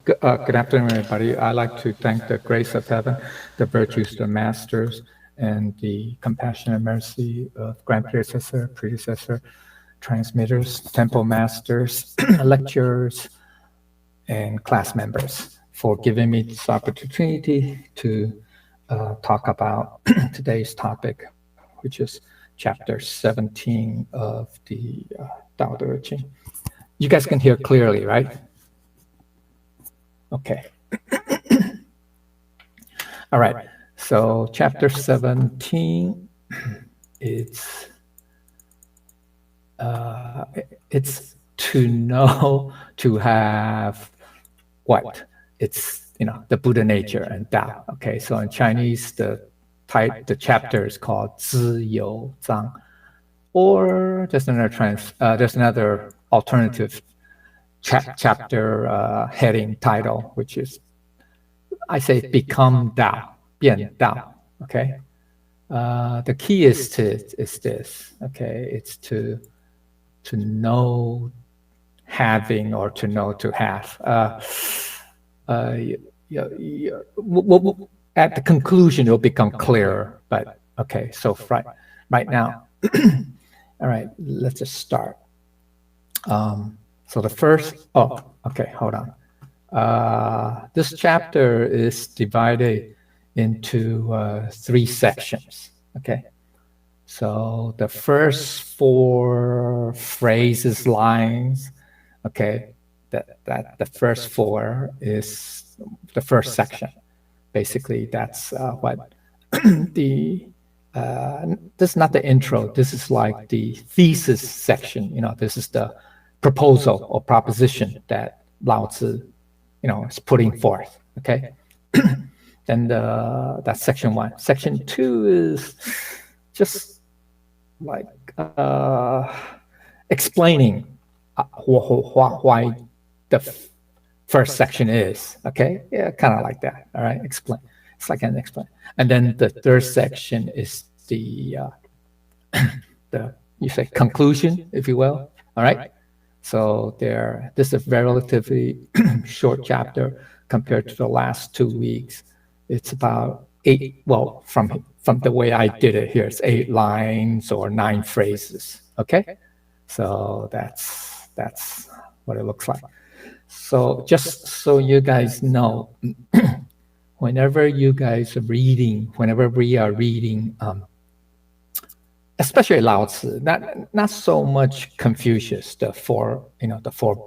Good afternoon, everybody. I'd like to thank the grace of heaven, the virtues of the masters, and the compassion and mercy of grand predecessor, transmitters, temple masters, lecturers, and class members for giving me this opportunity to talk about today's topic, which is chapter 17 of the Tao Te Ching. You guys can hear clearly, right? Okay. All right. So chapter 17, it's to know, to have what? It's, the Buddha nature and Tao. Okay. So in Chinese, the chapter is called 知有章, or there's another alternative chapter heading title, which is, I say, become Tao, 变Tao. Okay. The key is this. Okay, it's to know having, or to know to have. At the conclusion, it'll become clearer. But okay, so right now, all right, let's just start. So the first, okay, hold on. This chapter is divided into 3 sections, okay? So the first 4 phrases, lines, okay, that the first 4 is the first section. Basically, that's what this is not the intro. This is like the thesis section. This is the proposal or proposition that Lao Tzu, is putting forth. Okay. Then that's section 1. Section 2 is just like explaining why the first section is. Okay. Yeah, kind of like that. All right. Explain. It's like an explain. And then the third section is the you say conclusion, if you will. All right. So this is a relatively short chapter compared to the last 2 weeks. It's about 8. Well, from the way I did it here, it's 8 lines or 9 phrases. Okay, so that's what it looks like. So just so you guys know, whenever you guys are reading, whenever we are reading, especially Lao Tzu, not so much Confucius, the 4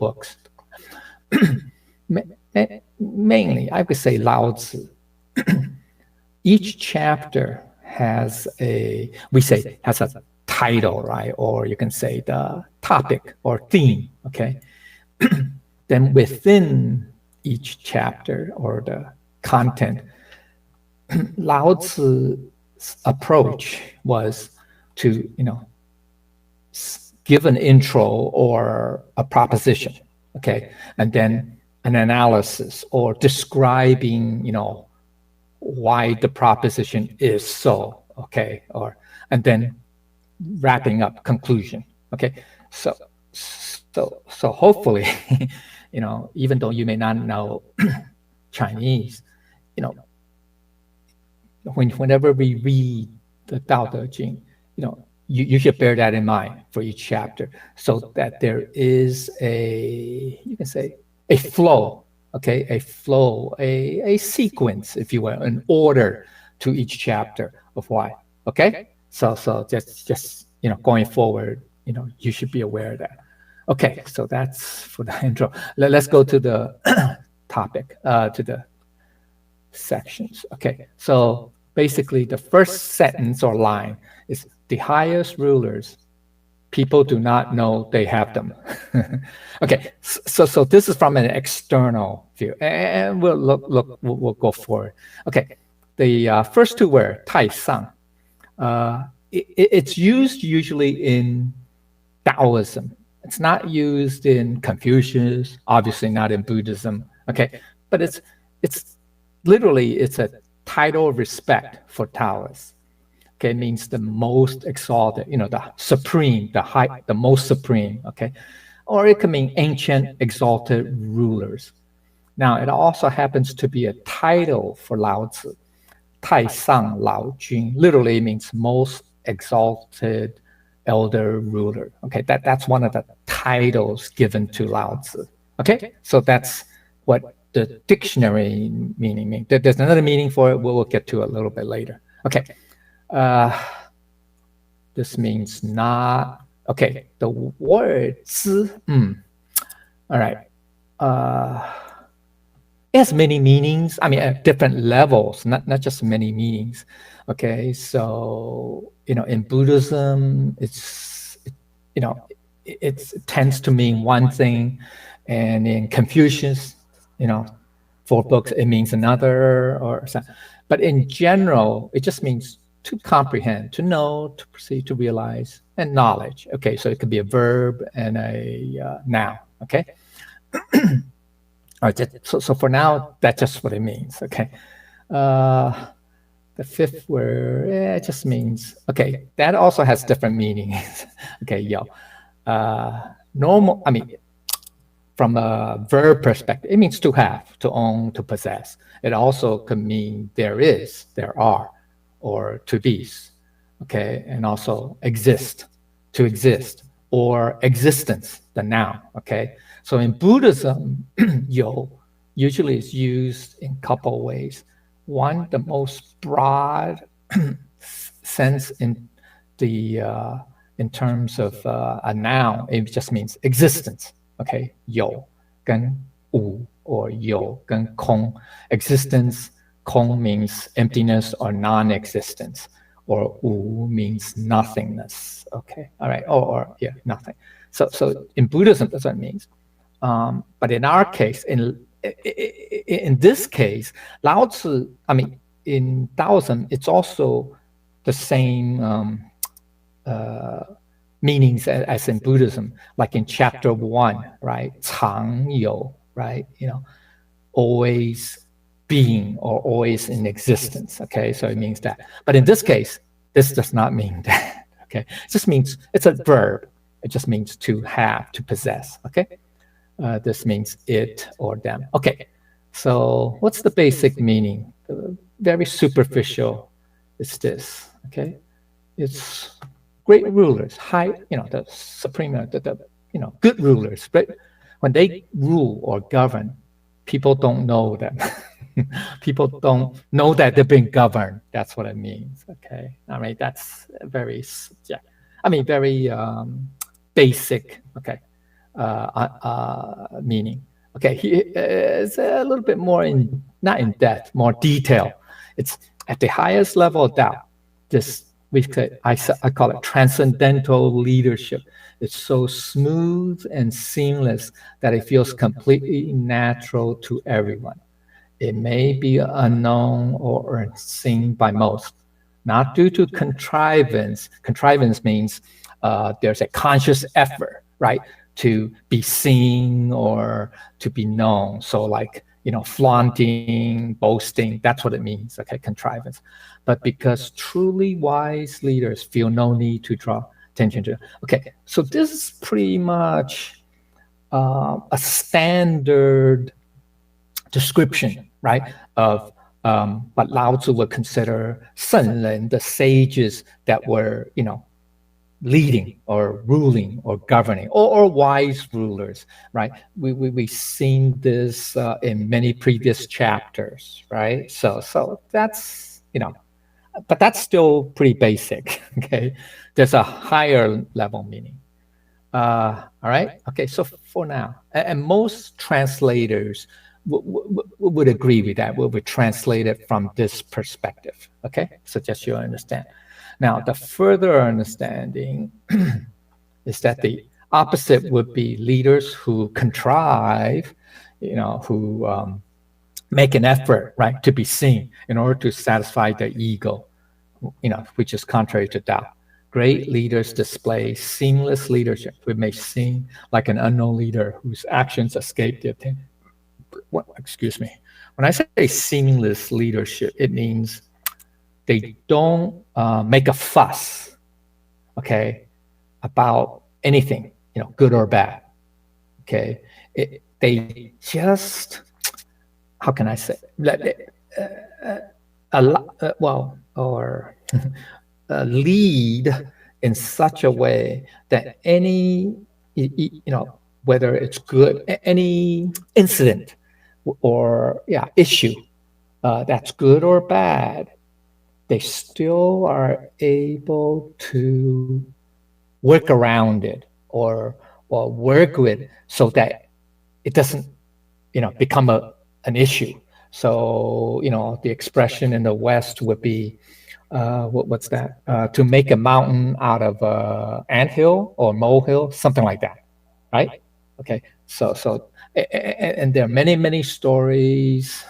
books. Mainly, I would say Lao Tzu. Each chapter has a title, right? Or you can say the topic or theme, okay? Then within each chapter or the content, Lao Tzu's approach was to, give an intro or a proposition, okay? And then an analysis or describing, why the proposition is so, okay? And then wrapping up conclusion, okay? So hopefully, even though you may not know Chinese, whenever we read the Tao Te Ching, you should bear that in mind for each chapter, so that there is you can say, a flow, okay, a sequence, if you will, an order to each chapter of why, okay? So just going forward, you should be aware of that. Okay, so that's for the intro. Let's go to the topic, to the sections. Okay, so basically the first sentence or line is, the highest rulers, people do not know they have them. Okay, so this is from an external view, and we'll go forward. Okay, the first 2 were Tai Sang. It's used usually in Taoism. It's not used in Confucius, obviously not in Buddhism. Okay, but it's literally, it's a title of respect for Taoists. Okay, means the most exalted, the supreme, the high, the most supreme. Okay, or it can mean ancient exalted rulers. Now, it also happens to be a title for Lao Tzu. 太上老君 literally means most exalted elder ruler. Okay, that's one of the titles given to Lao Tzu. Okay, so that's what the dictionary meaning means. There's another meaning for it. We'll get to a little bit later. Okay, this means not. Okay, the word 知, all right. It has many meanings. I mean, at different levels, not just many meanings. Okay, so in Buddhism, it tends to mean one thing, and in Confucius, 4 books, it means another, or something. But in general, it just means to comprehend, to know, to perceive, to realize, and knowledge. Okay, so it could be a verb and a noun. Okay. All right, so for now, that's just what it means. Okay. The 5th word, it just means, okay, that also has different meanings. Okay, normal, I mean, from a verb perspective, it means to have, to own, to possess. It also could mean there is, there are, or to be, okay, and also exist, to exist, or existence, the noun, okay. So in Buddhism, yo usually is used in a couple ways. One, the most broad sense in terms of a noun, it just means existence. Okay, 有跟无 or 有跟空. Existence, 空 means emptiness or non-existence, or 无 means nothingness. Okay, all right, or yeah, nothing. So in Buddhism, that's what it means. But in our case, in this case, Lao Tzu, I mean, in Taoism, it's also the same meanings as in Buddhism, like in chapter 1, right? 常有, right? Always being or always in existence. Okay, so it means that. But in this case, this does not mean that. Okay, it just means it's a verb. It just means to have, to possess. Okay. This means it or them. Okay, so what's the basic meaning? Very superficial is this, okay? It's great rulers, high, the supreme, the good rulers, right? When they rule or govern, people don't know them. People don't know that they're being governed. That's what it means, okay? I mean, that's very, very basic, okay? Meaning. Okay, it's a little bit more not in depth, more detail. It's at the highest level of Tao. I call it transcendental leadership. It's so smooth and seamless that it feels completely natural to everyone. It may be unknown or unseen by most, not due to contrivance. Contrivance means there's a conscious effort, right? To be seen or to be known. So like, flaunting, boasting, that's what it means, okay, contrivance. But because truly wise leaders feel no need to draw attention to. Okay, so this is pretty much a standard description, right, of what Lao Tzu would consider 圣人, the sages that were, leading or ruling or governing, or wise rulers, right? We've seen this in many previous chapters, right? So that's, but that's still pretty basic, okay? There's a higher level meaning. All right, okay, so for now, and most translators would agree with that, would translate it from this perspective, okay? So just you understand. Now, the further understanding is that the opposite would be leaders who contrive, who make an effort, right, to be seen in order to satisfy their ego, which is contrary to Tao. Great leaders display seamless leadership. We may seem like an unknown leader whose actions escape the attention. Excuse me. When I say seamless leadership, it means they don't make a fuss, okay, about anything, good or bad, okay. They just how can I say, or lead in such a way that any, whether it's good, any incident or issue that's good or bad, they still are able to work around it or work with so that it doesn't become an issue. So the expression in the West would be what's that? To make a mountain out of anthill or molehill, something like that, right? Okay, and there are many stories.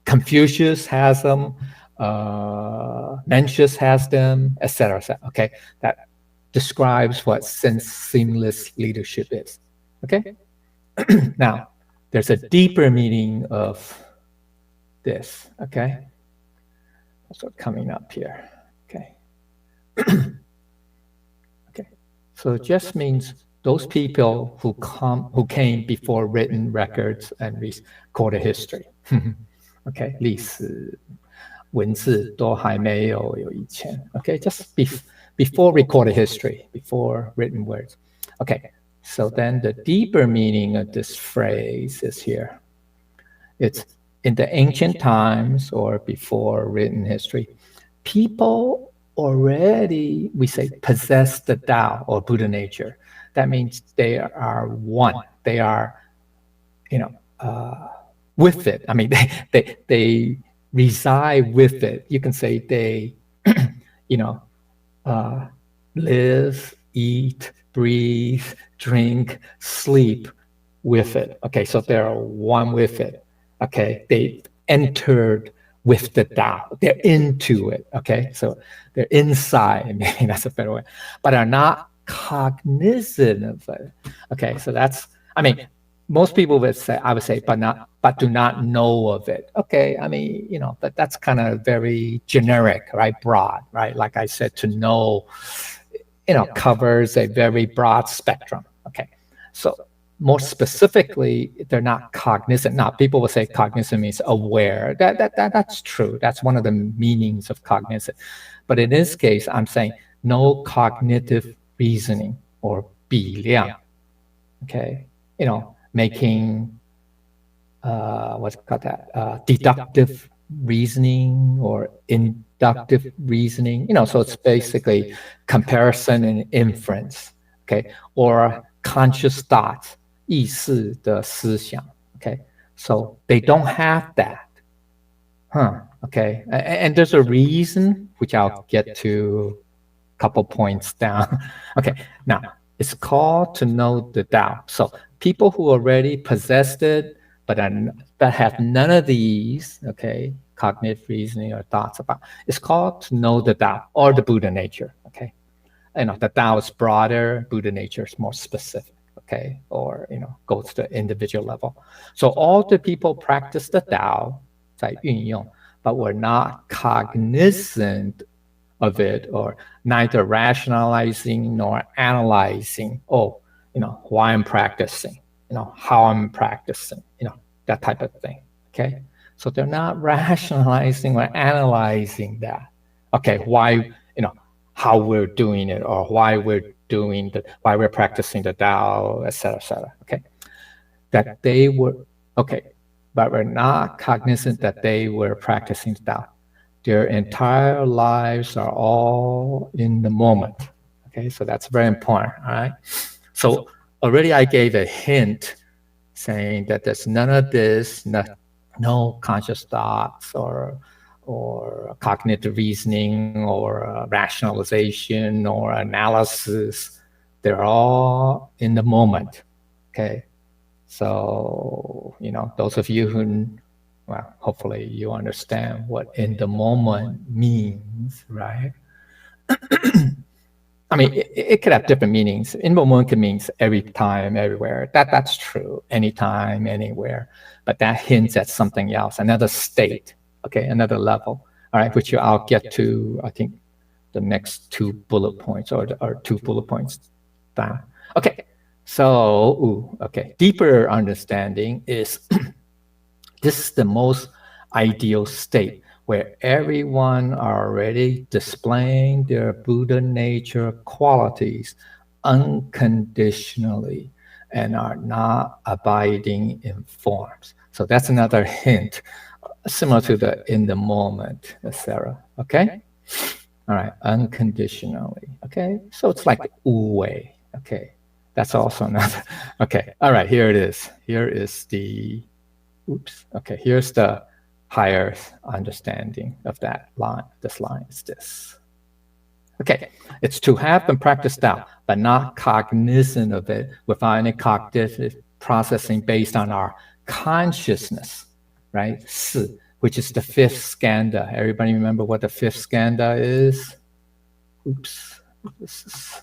Confucius has them. Mencius has them, etc. Okay, that describes what seamless leadership is. Okay, now there's a deeper meaning of this. Okay, that's what's coming up here. Okay, okay, so it just means those people who came before written records and recorded history. Okay, 历史文字都还没有以前。Okay, just before recorded history, before written words. Okay, so then the deeper meaning of this phrase is here. It's in the ancient times or before written history, people already, we say, possess the Tao or Buddha nature. That means they are one. They are, with it. I mean, they reside with it. You can say they, live, eat, breathe, drink, sleep with it. Okay, so they're one with it. Okay, they entered with the Tao. They're into it. Okay, so they're inside. Maybe that's a better way, but are not cognizant of it. Okay, so that's. I mean, most people would say, I would say, but do not know of it. Okay, I mean, but that's kind of very generic, right? Broad, right? Like I said, to know, covers a very broad spectrum. Okay, so more specifically, they're not cognizant. Now, people will say cognizant means aware. That's true. That's one of the meanings of cognizant. But in this case, I'm saying no cognitive reasoning or 比量. Okay, making what's called that deductive reasoning or inductive reasoning. So it's basically comparison and inference. Okay, or conscious thoughts, 意识的思想. Okay, so they don't have that. Okay, and there's a reason which I'll get to a couple points down. Okay, now it's called to know the Tao. So people who already possessed it, but have none of these, okay, cognitive reasoning or thoughts about, it's called to know the Tao or the Buddha nature. Okay, the Tao is broader, Buddha nature is more specific. Okay, or goes to the individual level. So all the people practice the Tao, 在运用, but we're not cognizant of it or neither rationalizing nor analyzing. Why I'm practicing, how I'm practicing, that type of thing. Okay, so they're not rationalizing or analyzing that. Okay, why, how we're doing it or why we're doing why we're practicing the Tao, etc. Okay, that they were but we're not cognizant that they were practicing the Tao. Their entire lives are all in the moment. Okay, so that's very important. All right. So already I gave a hint saying that there's none of this, no conscious thoughts or cognitive reasoning or rationalization or analysis. They're all in the moment. Okay, so those of you who, well, hopefully you understand what in the moment means, right? I mean, it could have different meanings. In the moment can means every time, everywhere. That's true. Anytime, anywhere. But that hints at something else, another state. Okay, another level. All right, which I'll get to, I think, the next 2 bullet points or 2 bullet points down. Okay, so, deeper understanding is This is the most ideal state where everyone are already displaying their Buddha nature qualities unconditionally and are not abiding in forms. So that's another hint, similar to the in the moment, etc. Okay? All right, unconditionally. Okay, so it's like wu wei. Okay, that's also another. Okay, all right, here it is. Here is the, oops. Okay, here's the higher understanding of that line. This line is this. Okay, it's to have and practice Tao, but not cognizant of it without any cognitive processing based on our consciousness, right? Si, which is the fifth skanda. Everybody remember what the fifth skanda is? Oops, this is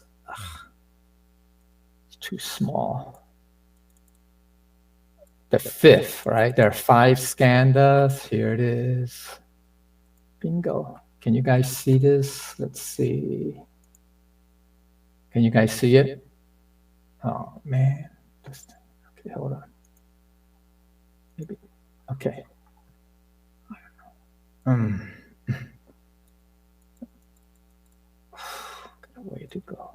it's too small. The fifth, right? There are 5 skandhas. Here it is. Bingo. Can you guys see this? Let's see. Can you guys see it? Oh, man. Okay, hold on. Maybe. Okay. Got a way to go.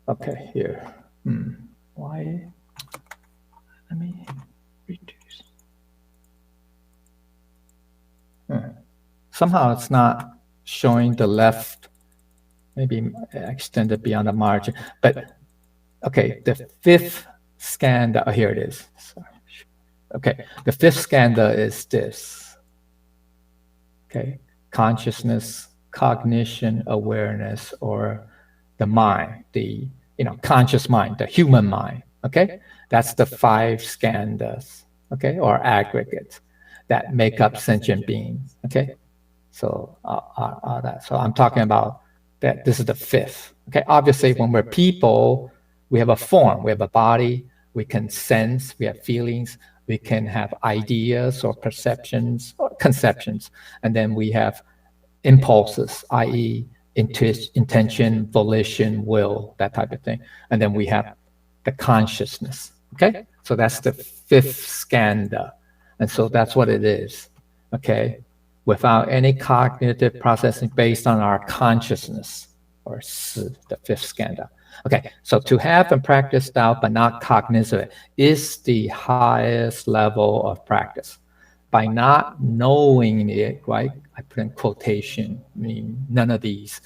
Okay, here. Why? Let me reduce. Somehow it's not showing the left, maybe extended beyond the margin. But okay, the fifth skanda, oh, here it is. Sorry. Okay, the fifth skanda is this. Okay, consciousness, cognition, awareness, or the mind, the conscious mind, the human mind. Okay, that's the 5 skandhas. Okay, or aggregates that make up sentient beings. Okay, so so I'm talking about that. This is the fifth. Okay, obviously when we're people, we have a form, we have a body, we can sense, we have feelings, we can have ideas or perceptions or conceptions, and then we have impulses, i.e. intention, volition, will, that type of thing. And then we have the consciousness. Okay, so that's the 5th skanda. And so that's what it is. Okay, without any cognitive processing based on our consciousness, or the 5th skanda. Okay, so to have and practice Tao but not cognizant is the highest level of practice. By not knowing it, right? I put in quotation, I mean, none of these,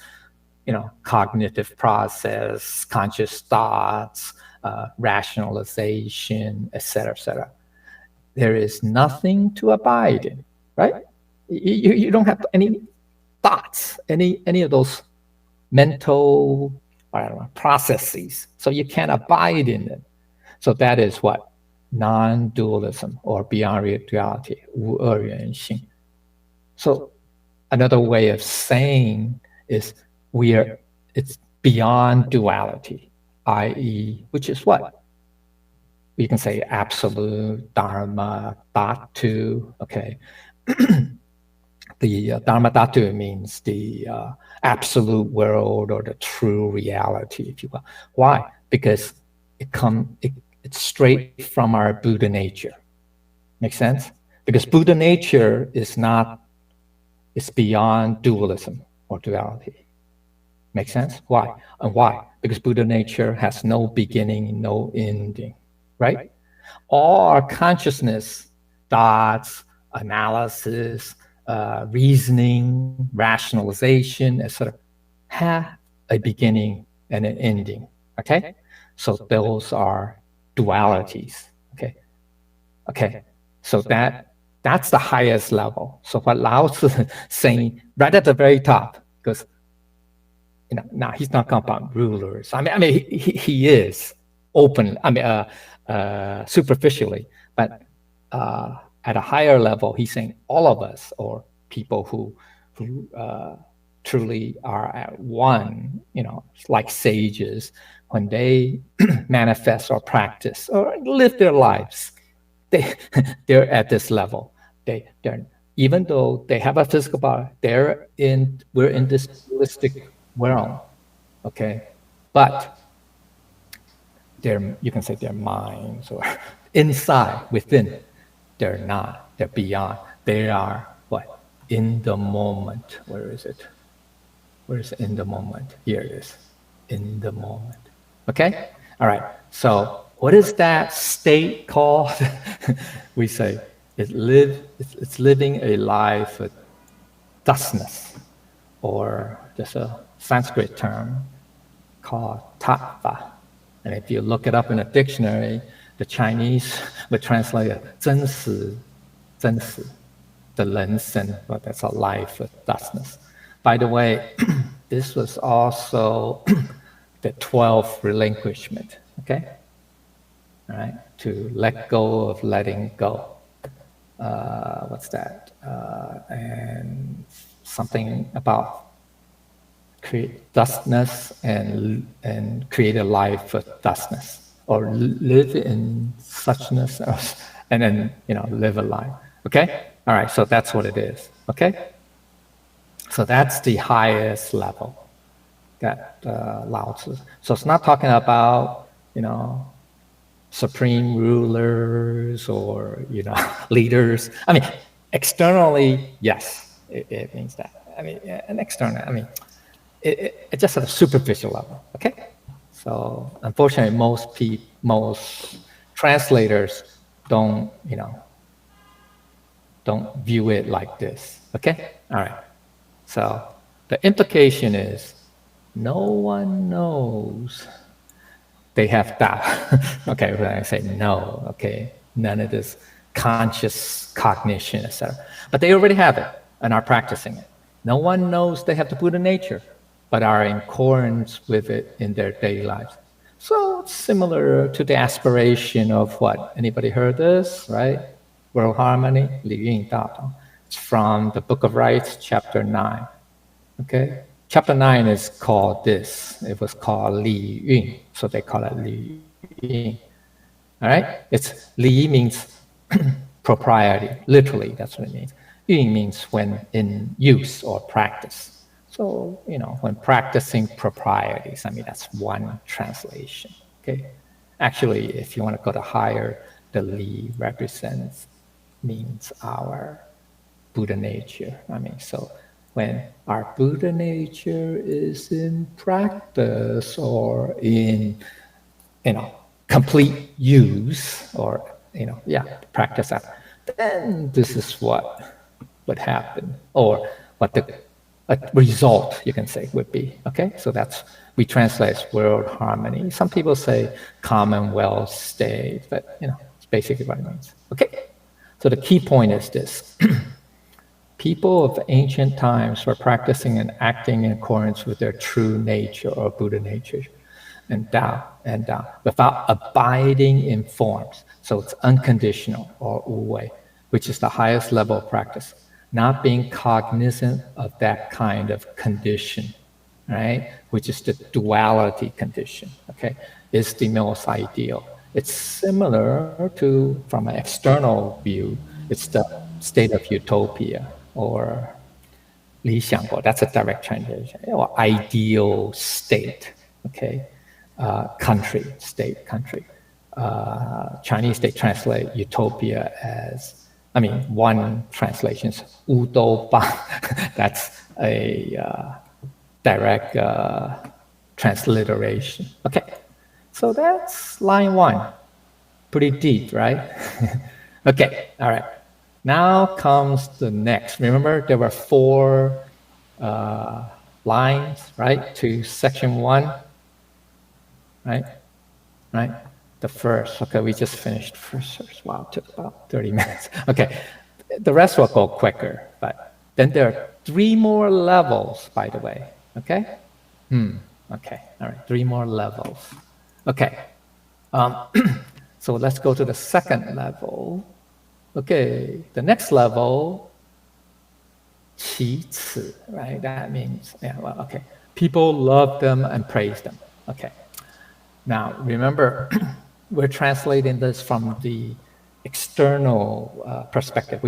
cognitive process, conscious thoughts, rationalization, etc. There is nothing to abide in, right? You don't have any thoughts, any of those mental, processes. So you can't abide in it. So that is what? Non-dualism, or beyond reality, 无二元性. So another way of saying is it's beyond duality, i.e., which is what? You can say absolute, dharma, dhatu, okay? The dharma dhatu means the absolute world or the true reality, if you will. Why? Because it's straight from our Buddha nature. Make sense? Because Buddha nature is beyond dualism or duality. Make sense? Why? And why? Because Buddha nature has no beginning, no ending, right? All our consciousness, thoughts, analysis, reasoning, rationalization, etc., have a beginning and an ending, okay? So those are dualities, okay? So that's the highest level. So what Lao Tzu is saying right at the very top, because now he's not talking about rulers. I mean he is open. Superficially, but at a higher level, he's saying all of us, or people who truly are at one, like sages, when they manifest or practice or live their lives, they're at this level. They're even though they have a physical body, we're in this dualistic realm, okay? But you can say their minds or inside, within. They're not. They're beyond. They are what? In the moment. Where is it? Where is in the moment? Here it is. In the moment. Okay? All right. So what is that state called? We say it's living a life of thusness, or just a Sanskrit term called tattva. And if you look it up in a dictionary, the Chinese would translate it 真实, 真实, the人生, but that's a life of thusness. By the way, this was also the 12th relinquishment, okay? All right, to let go of letting go. What's that? And something about create thusness and create a life of thusness, or live in suchness, and then live a life. Okay. All right. So that's what it is. Okay. So that's the highest level that Lao Tzu. So it's not talking about supreme rulers or leaders. I mean, externally, yes, it means that. I mean, and external, I mean, it's just at a superficial level. Okay, so unfortunately, most translators don't view it like this. Okay, all right. So the implication is, no one knows they have doubt. Okay, when I say no, okay, none of this conscious cognition, etc. But they already have it and are practicing it. No one knows they have the Buddha nature, but are in accordance with it in their daily lives. So it's similar to the aspiration of what? Anybody heard this, right? World harmony, Li Yun Dao Tong. It's from the Book of Rites, chapter 9. Okay? Chapter 9 is called this. It was called Li Yun, so they call it Li Yun. All right? It's Li means propriety, literally, that's what it means. Yun means when in use or practice. So, when practicing proprieties, I mean, that's one translation, okay? Actually, if you want to go to higher, the Li means our Buddha nature. I mean, so when our Buddha nature is in practice or in, complete use or, practice that, then this is what would happen, or what the result, you can say, would be. Okay, so we translate as world harmony. Some people say commonwealth state, but it's basically what it means. Okay, so the key point is this. People of ancient times were practicing and acting in accordance with their true nature or Buddha nature and Tao, without abiding in forms. So it's unconditional or Wu Wei, which is the highest level of practice. Not being cognizant of that kind of condition, right? Which is the duality condition, okay? Is the most ideal. It's similar to, from an external view, it's the state of utopia, or 理想国, that's a direct translation, or ideal state, okay? Country, state, country. Chinese, they translate utopia as, one translation is 乌都邦. That's a direct transliteration. Okay, so that's line 1. Pretty deep, right? Okay, all right. Now comes the next. Remember, there were 4 lines, right, to section 1, right? Right? The first, okay, we just finished first. Wow, it took about 30 minutes. Okay, the rest will go quicker, but then there are 3 more levels, by the way, okay? Okay, all right, 3 more levels. Okay, so let's go to the second level. Okay, the next level, 其次, right? That means, okay, people love them and praise them. Okay, now remember, we're translating this from the external perspective.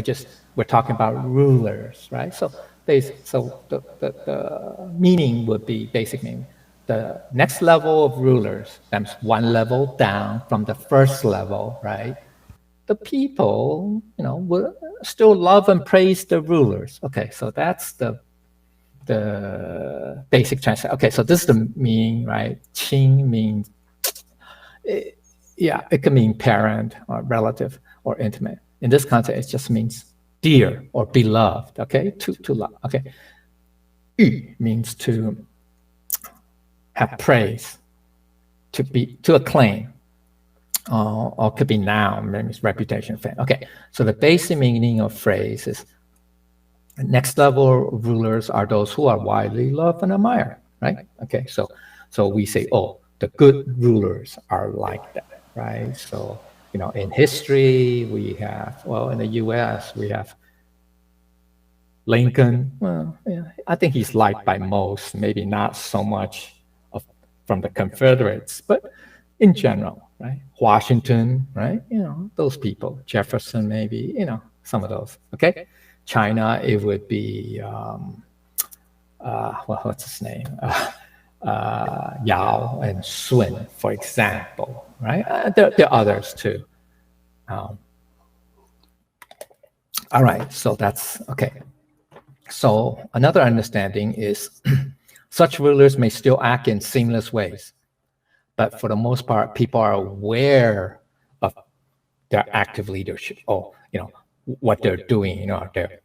We're talking about rulers, right? So the meaning would be basically the next level of rulers. That's one level down from the first level, right? the people, will still love and praise the rulers. Okay, so that's the basic translation. Okay, so this is the meaning, right? Qing means, it can mean parent or relative or intimate. In this context, it just means dear or beloved. Okay, to love. Okay, yu means to have praise, to acclaim. Or could be noun, means reputation, fame. Okay, so the basic meaning of phrase is next level rulers are those who are widely loved and admired, right? Okay, so we say, oh, the good rulers are like that, right? So, in history, we have, well, in the US, we have Lincoln. Well, yeah, I think he's liked by most, maybe not so much from the Confederates, but in general, right? Washington, right? Those people. Jefferson, maybe, some of those. Okay. China, it would be, what's his name? Yao and Sun, for example, right? There are others too. All right. So that's okay. So another understanding is such rulers may still act in seamless ways, but for the most part, people are aware of their active leadership, or what they're doing. They're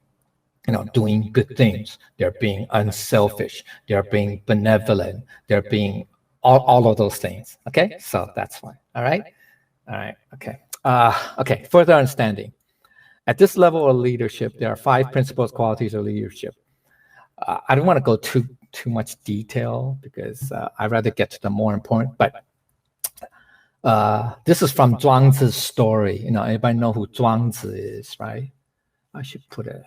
doing good things. They're being unselfish. They're being benevolent. They're being all of those things. Okay, so that's why. All right. Okay. Okay. Further understanding. At this level of leadership, there are 5 principal qualities of leadership. I don't want to go too much detail because I'd rather get to the more important. But this is from Zhuangzi's story. Anybody know who Zhuangzi is, right? I should put it.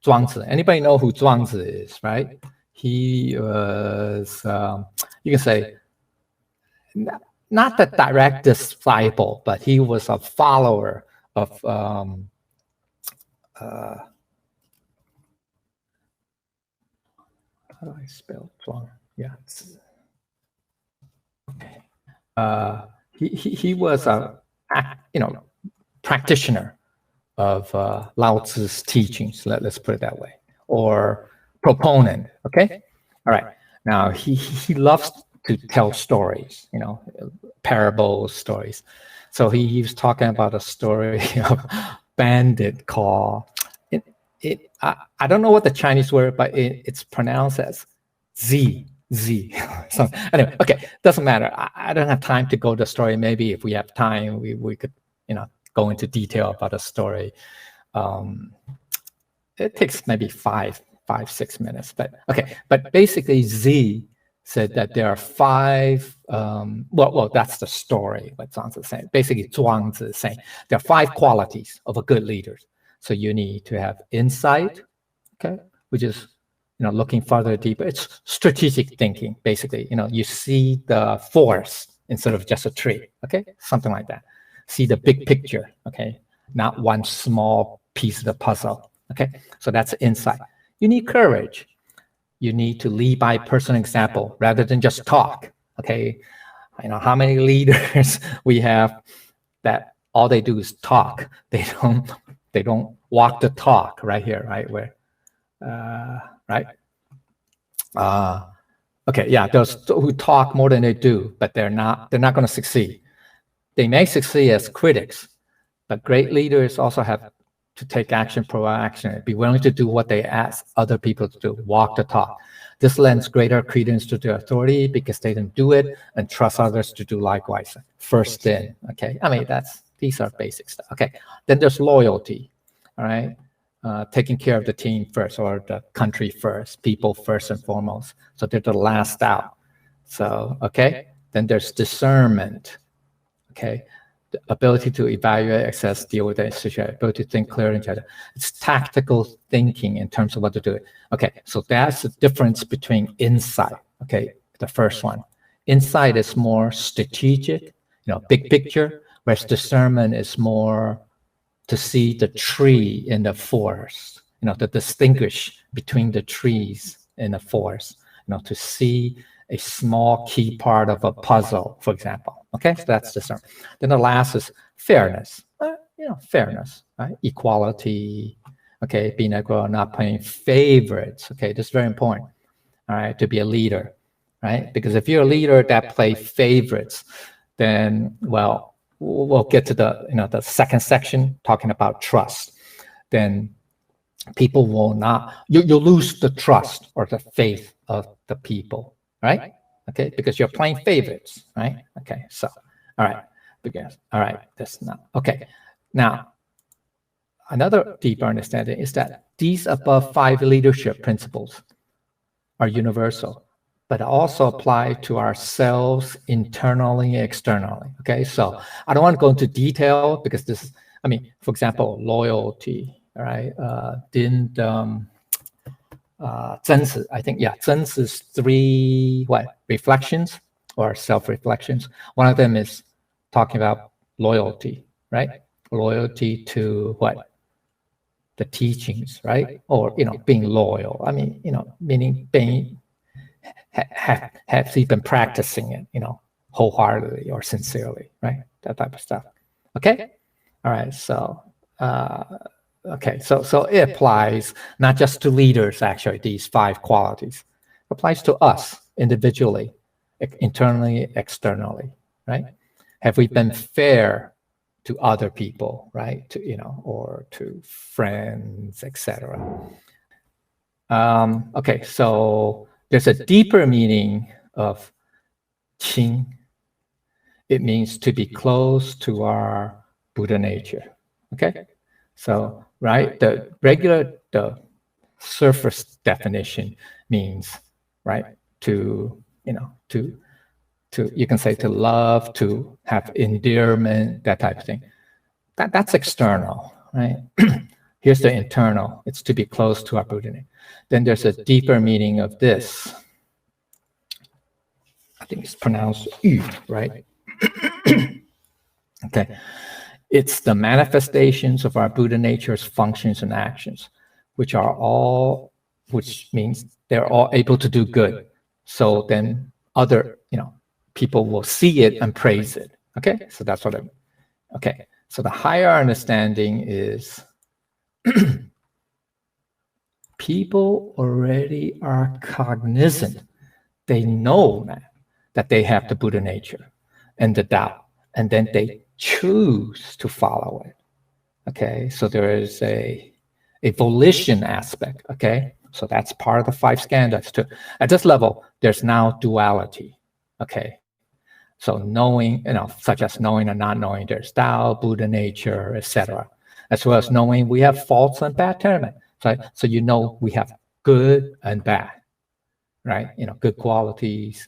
Zhuangzi. Anybody know who Zhuangzi is, right? He was, you can say, not the direct disciple, but he was a follower of how do I spell Zhuang? Yeah. He was a practitioner of Lao Tzu's teachings. Let's put it that way, or proponent. Okay. All right. Now he loves to tell stories. Parables, stories. So he was talking about a story of bandit called I don't know what the Chinese word, but it's pronounced as Z. So anyway, okay, doesn't matter. I don't have time to go to the story. Maybe if we have time, we could go into detail about the story. It takes maybe 5-6 minutes, but okay. But basically, Z said that there are 5. Well, that's the story. What Zhuangzi is saying. Basically, Zhuangzi is saying there are 5 qualities of a good leader. So you need to have insight, okay, which is looking further deeper. It's strategic thinking, basically. You see the forest instead of just a tree, okay, something like that. See the big picture, okay, not one small piece of the puzzle, okay. So that's insight. You need courage. You need to lead by personal example rather than just talk, okay. How many leaders we have that all they do is talk. They don't walk the talk, right here, right where, right. Okay, yeah, those who talk more than they do, but they're not going to succeed. They may succeed as critics, but great leaders also have to take action, proaction, be willing to do what they ask other people to do, walk the talk. This lends greater credence to their authority because they can do it and trust others to do likewise. First in, okay? These are basic stuff. Okay, then there's loyalty, all right? Taking care of the team first, or the country first, people first and foremost. So they're the last out. So, okay, then there's discernment, okay? The ability to evaluate, assess, deal with the situation, ability to think clearly. It's tactical thinking in terms of what to do. Okay, so that's the difference between insight, okay, the first one. Insight is more strategic, big picture, whereas discernment is more to see the tree in the forest, to distinguish between the trees in the forest, to see a small key part of a puzzle, for example. Okay, so that's discernment. Then the last is fairness. Fairness, right? Equality. Okay, being equal, not playing favorites. Okay, this is very important. All right, to be a leader, right? Because if you're a leader that plays favorites, then well, we'll get to the second section talking about trust. Then people will not, you'll lose the trust or the faith of the people, right? Okay, because you're playing favorites, right? Okay, so, all right, that's not, okay. Now, another deeper understanding is that these above 5 leadership principles are universal, but also apply to ourselves internally and externally, okay? So I don't want to go into detail because this, for example, loyalty, right? Zhenzi, I think, Zhenzi's 3 reflections or self-reflections. One of them is talking about loyalty, right? Loyalty to what? The teachings, right? Or being loyal. Meaning being has he been practicing it, wholeheartedly or sincerely, right? That type of stuff. Okay. All right. So. Okay, so it applies not just to leaders, actually, these 5 qualities. It applies to us individually, internally, externally, right? Have we been fair to other people, right? Or to friends, etc. Okay, so there's a deeper meaning of qing. It means to be close to our Buddha nature, okay? So, right, the surface definition means, right, to you can say to love, to have endearment, that type of thing. That's external, right? Here's the internal. It's to be close to our Buddha nature. Then there's a deeper meaning of this. I think it's pronounced yu, right? Okay. It's the manifestations of our Buddha nature's functions and actions, which means they're all able to do good. So then other, people will see it and praise it. Okay, so that's what okay. So the higher understanding is people already are cognizant. They know that they have the Buddha nature and the Tao, and then they choose to follow it. Okay, so there is a volition aspect. Okay, so that's part of the 5 skandhas too. At this level, there's now duality. Okay, so knowing, such as knowing and not knowing, there's Tao, Buddha nature, etc. As well as knowing we have faults and bad temperament. So we have good and bad, right? Good qualities,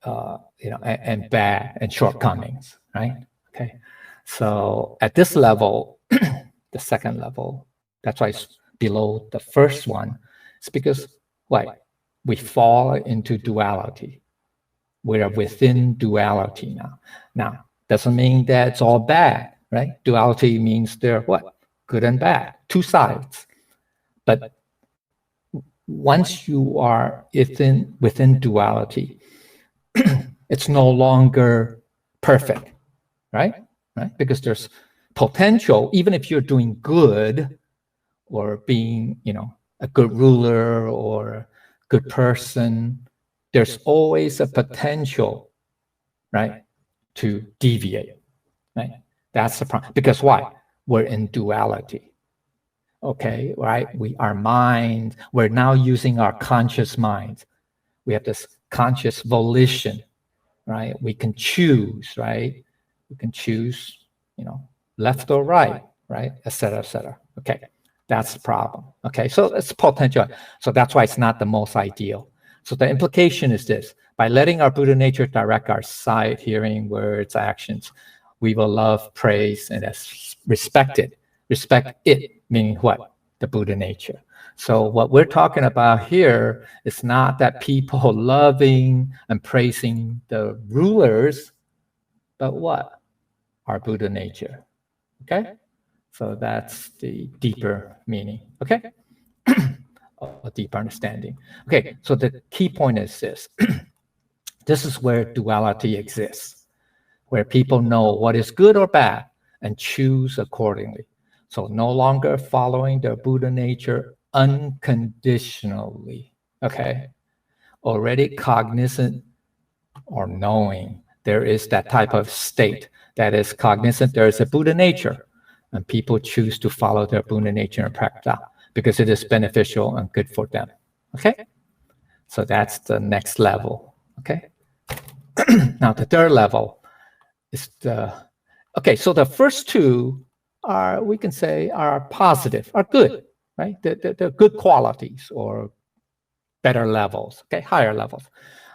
and bad and shortcomings, right? Okay, so at this level, the second level, that's why it's below the first one. It's because we fall into duality. We are within duality now. Now, doesn't mean that it's all bad, right? Duality means they're good and bad, 2 sides. But once you are within duality, it's no longer perfect, right? Because there's potential, even if you're doing good or being, a good ruler or a good person, there's always a potential, right, to deviate, right? That's the problem. Because why? We're in duality. Okay, right? Our mind, we're now using our conscious mind. We have this conscious volition, right? We can choose, right? We can choose, left or right, right? Et cetera, et cetera. Okay, that's the problem. Okay, so it's potential. So that's why it's not the most ideal. So the implication is this: by letting our Buddha nature direct our sight, hearing, words, actions, we will love, praise, and respect it. Respect it, meaning what? The Buddha nature. So what we're talking about here is not that people loving and praising the rulers, but what? Our Buddha nature. Okay? So that's the deeper meaning. Okay? a deeper understanding. Okay, so the key point is this. This is where duality exists, where people know what is good or bad and choose accordingly. So no longer following their Buddha nature unconditionally, okay? Already cognizant or knowing there is that type of state that is cognizant, there is a Buddha nature, and people choose to follow their Buddha nature and practice because it is beneficial and good for them, okay? So that's the next level, okay? Now the third level is okay, so the first two are, we can say, are positive, are good, right? They're good qualities or better levels, okay, higher levels.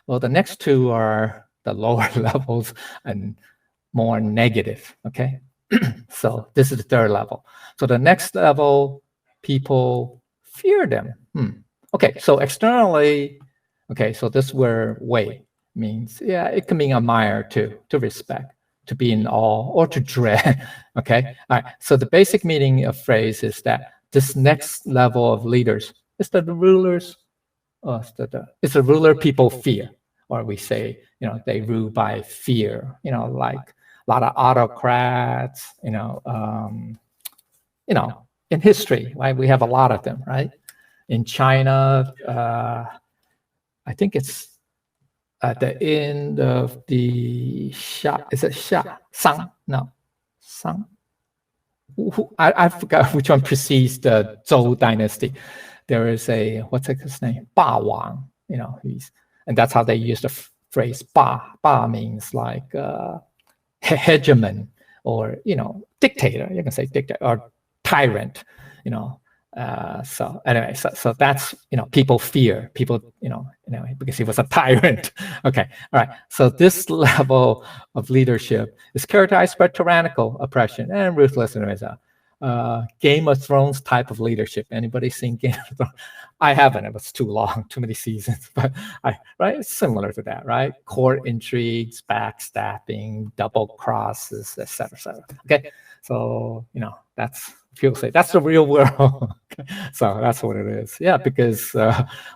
Well, the next two are the lower levels and more negative, okay? So this is the third level. So the next level, people fear them. Okay, so externally, okay, so this word wei means, yeah, it can mean admire too, to respect, to be in awe, or to dread, okay? All right, so the basic meaning of phrase is that this next level of leaders is the rulers, it's a ruler people fear, or we say, they rule by fear, like a lot of autocrats, in history, right? We have a lot of them, right? In China, I think it's at the end of the Xia, is it Xia? Sang? No, Sang? I forgot which one precedes the Zhou dynasty. There is a, what's his name? Ba Wang, and that's how they use the phrase Ba. Ba means like hegemon or, dictator. You can say dictator or tyrant, so anyway, so that's, people fear people, because he was a tyrant. Okay, all right. So this level of leadership is characterized by tyrannical oppression and ruthlessness. Game of Thrones type of leadership. Anybody seen Game of Thrones? I haven't. It was too long, too many seasons. But right, it's similar to that, right? Court intrigues, backstabbing, double crosses, etc., etc. Okay, so that's, people say that's the real world. So that's what it is. Yeah, because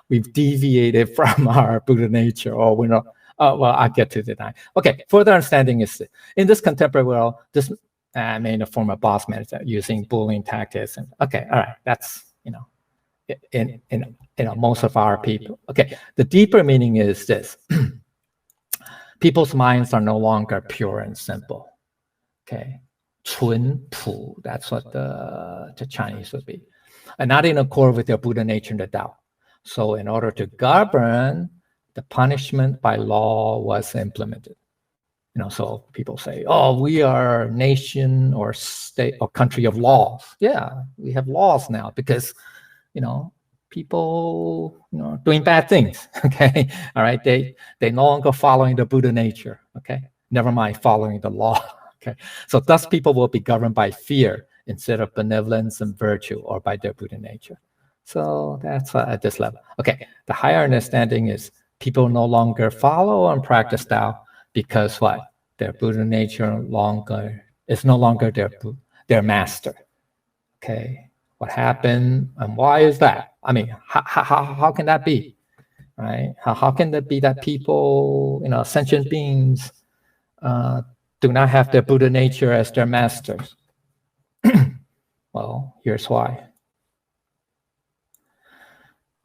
we've deviated from our Buddha nature, or we're not. Well, I'll get to that. Okay, further understanding is in this contemporary world, this may in the form of boss manager using bullying tactics. And okay, all right, that's in most of our people. Okay, the deeper meaning is this: people's minds are no longer pure and simple. Okay. 淳朴, that's what the Chinese would be, and not in accord with their Buddha nature and the Tao. So in order to govern, the punishment by law was implemented. So people say, oh, we are a nation or state or country of laws. Yeah, we have laws now because, people, doing bad things, okay? All right, they no longer following the Buddha nature, okay? Never mind following the law. Okay, so thus people will be governed by fear instead of benevolence and virtue, or by their Buddha nature. So that's at this level. Okay, the higher understanding is people no longer follow and practice Tao because what? Their Buddha nature is no longer their master. Okay, what happened and why is that? I mean, how can that be? Right? How can that be that people, sentient beings, do not have their Buddha nature as their masters? Well, here's why.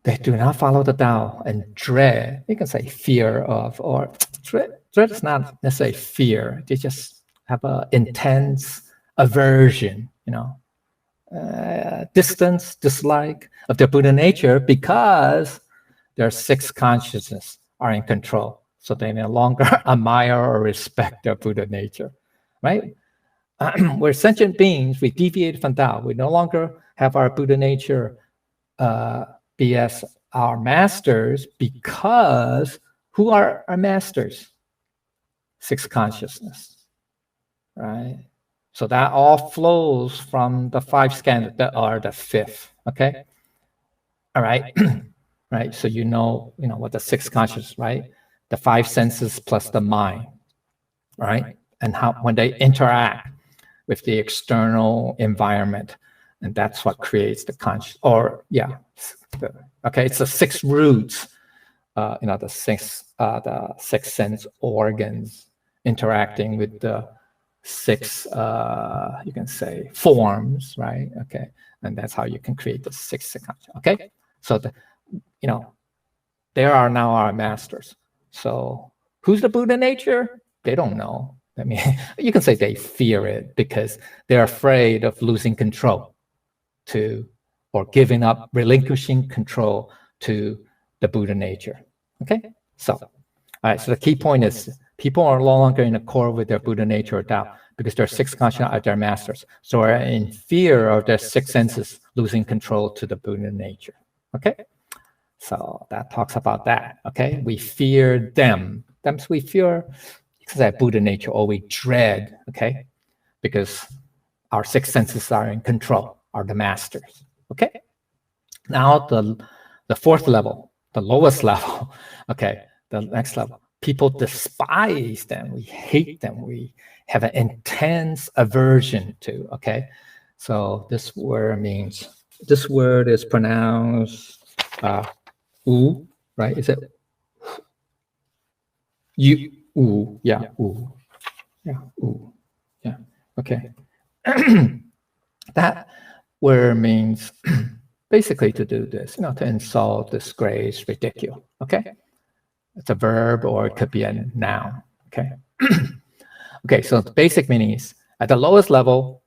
They do not follow the Tao and dread, you can say fear of, or dread is not necessarily fear. They just have an intense aversion, distance, dislike of their Buddha nature because their six consciousness are in control. So they no longer admire or respect their Buddha nature, right? We're sentient beings. We deviate from Tao. We no longer have our Buddha nature be as our masters because who are our masters? Six consciousness, right? So that all flows from the five skandhas that are the fifth, okay? All right, right? So you know what the six consciousness, right? The five senses plus the mind, right? And how when they interact with the external environment, and that's what creates the conscious, or yeah, Okay, it's the 6 roots, the six sense organs interacting with the 6, you can say, forms, right? Okay, and that's how you can create the 6 conscious. Okay, so there are now our masters. So who's the Buddha nature? They don't know. I mean, you can say they fear it because they're afraid of losing control or giving up, relinquishing control to the Buddha nature. Okay, so all right. So the key point is people are no longer in accord with their Buddha nature or Tao because their 6 consciousness are their masters. So are in fear of their 6 senses losing control to the Buddha nature. Okay, so that talks about that. Okay, we fear them. We fear because that Buddha nature, or we dread. Okay, because our 6 senses are in control, are the masters. Okay, now the 4th level, the lowest level. Okay, the next level. People despise them. We hate them. We have an intense aversion to. Okay, so this word is pronounced u, right? Is it u? U, yeah, u, yeah, u, yeah. Okay, that word means basically to do this, to insult, disgrace, ridicule. Okay. It's a verb or it could be a noun. Okay. Okay, so the basic meaning is at the lowest level,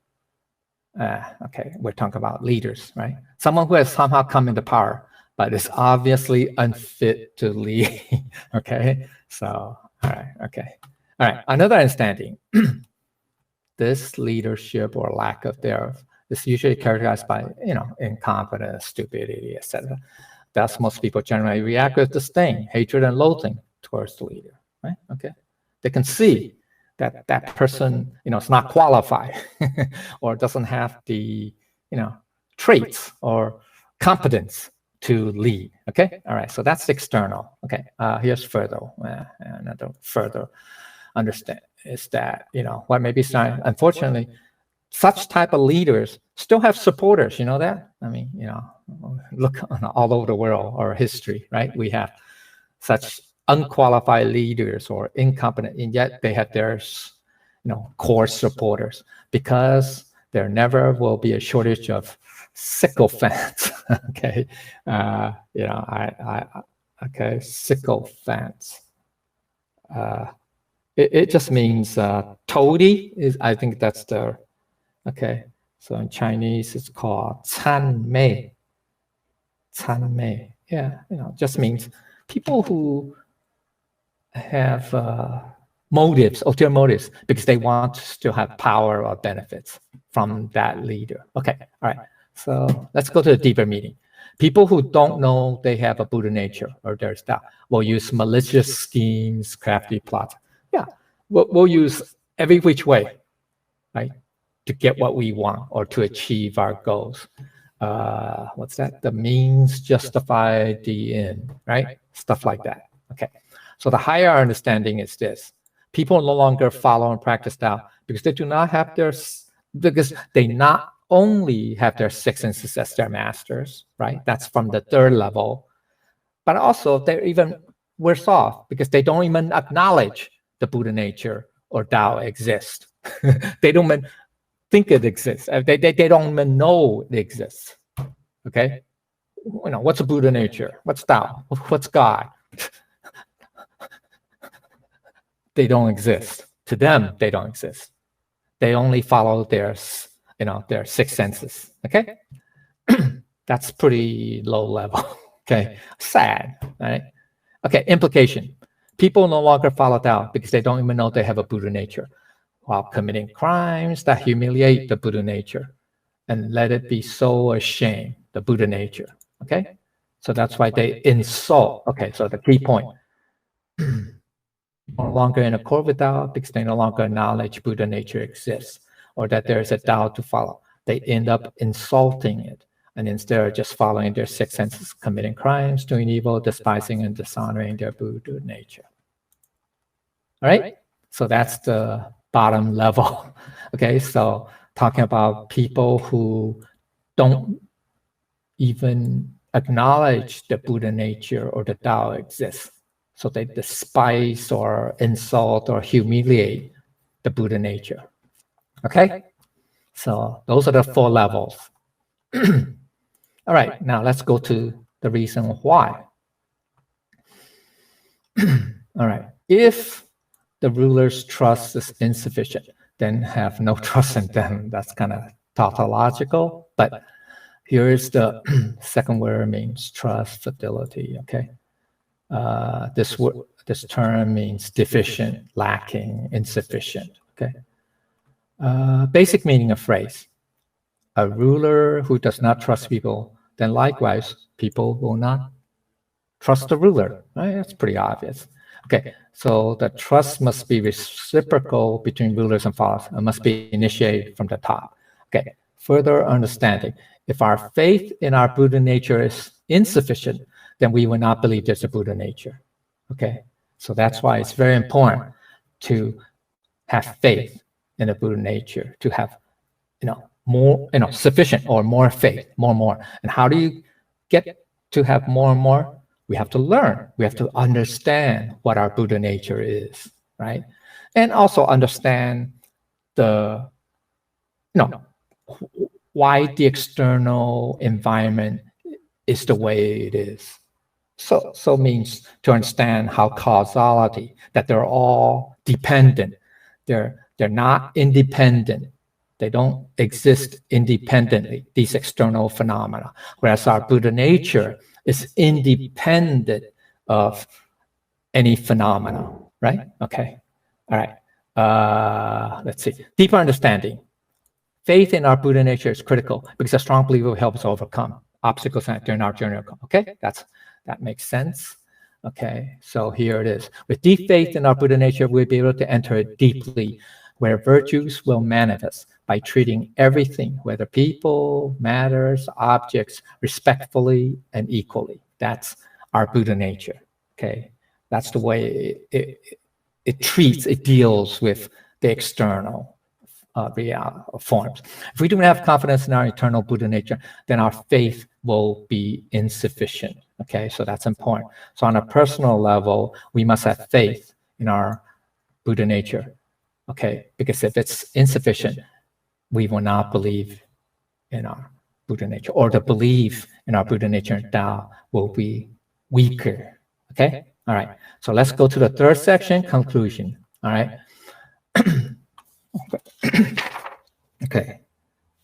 okay, we're talking about leaders, right? Someone who has somehow come into power, but is obviously unfit to lead. Okay, so, all right, okay. All right, another understanding. This leadership or lack of thereof is usually characterized by, incompetence, stupidity, etc. Thus, most people generally react with disdain, hatred, and loathing towards the leader, right? Okay, they can see that person, is not qualified or doesn't have the, traits or competence to lead. Okay, all right. So that's external. Okay, here's further. Another further understand is that what may be sign. Unfortunately, such type of leaders still have supporters. You know that? I mean, look all over the world or history, right? We have such unqualified leaders or incompetent, and yet they have their, core supporters because there never will be a shortage of sycophants. Okay, okay, sycophants. It just means toady. I think that's the. Okay, so in Chinese it's called 谄媚. 谄媚, yeah, just means people who have motives, ulterior motives, because they want to have power or benefits from that leader. Okay, all right. So let's go to the deeper meaning. People who don't know they have a Buddha nature or there's that will use malicious schemes, crafty plots. Yeah, we'll use every which way, right, to get what we want or to achieve our goals. What's that? The means justify the end, right? Stuff like that. Okay. So the higher understanding is this. People no longer follow and practice Tao because they do not have because they not only have their 6 senses as their masters, right? That's from the 3rd level, but also they're even worse off because they don't even acknowledge the Buddha nature or Tao exists. They don't even think it exists. They don't even know it exists. Okay? What's a Buddha nature? What's Tao? What's God? They don't exist. To them, they don't exist. They only follow their 6 senses. Okay? That's pretty low level. Okay? Sad, right? Okay, implication. People no longer follow Tao because they don't even know they have a Buddha nature while committing crimes that humiliate the Buddha nature and let it be so ashamed, the Buddha nature. Okay? So that's why they insult. Okay, so the key point. No longer in accord with Tao because they no longer acknowledge Buddha nature exists or that there is a Tao to follow. They end up insulting it. And instead of just following their 6 senses, committing crimes, doing evil, despising and dishonoring their Buddha nature. All right? So that's the bottom level. Okay, so talking about people who don't even acknowledge the Buddha nature or the Tao exists. So they despise or insult or humiliate the Buddha nature. Okay? So those are the 4 levels. All right, now let's go to the reason why. All right, if the ruler's trust is insufficient, then have no trust in them. That's kind of tautological, but here is the second word means trust, fidelity, okay? This term means deficient, lacking, insufficient, okay? Basic meaning of phrase. A ruler who does not trust people, then likewise, people will not trust the ruler, right? That's pretty obvious. Okay, so the trust must be reciprocal between rulers and followers. It must be initiated from the top. Okay, further understanding. If our faith in our Buddha nature is insufficient, then we will not believe there's a Buddha nature. Okay, so that's why it's very important to have faith in the Buddha nature, to have, more, sufficient or more faith, more. And how do you get to have more and more? We have to learn. We have to understand what our Buddha nature is, right? And also understand the, why the external environment is the way it is. So means to understand how causality, that they're all dependent. They're not independent. They don't exist independently, these external phenomena. Whereas our Buddha nature is independent of any phenomena, right? Okay, all right. Let's see, deeper understanding. Faith in our Buddha nature is critical because a strong belief will help us overcome obstacles during our journey. Okay, that makes sense. Okay, so here it is. With deep faith in our Buddha nature, we'll be able to enter it deeply, where virtues will manifest by treating everything, whether people, matters, objects, respectfully and equally. That's our Buddha nature. Okay, that's the way it deals with the external forms. If we do not have confidence in our eternal Buddha nature, then our faith will be insufficient. Okay, so that's important. So on a personal level, we must have faith in our Buddha nature. Okay, because if it's insufficient, we will not believe in our Buddha nature, or the belief in our Buddha nature and Tao will be weaker. Okay, all right. So let's go to the third section, conclusion. All right. Okay,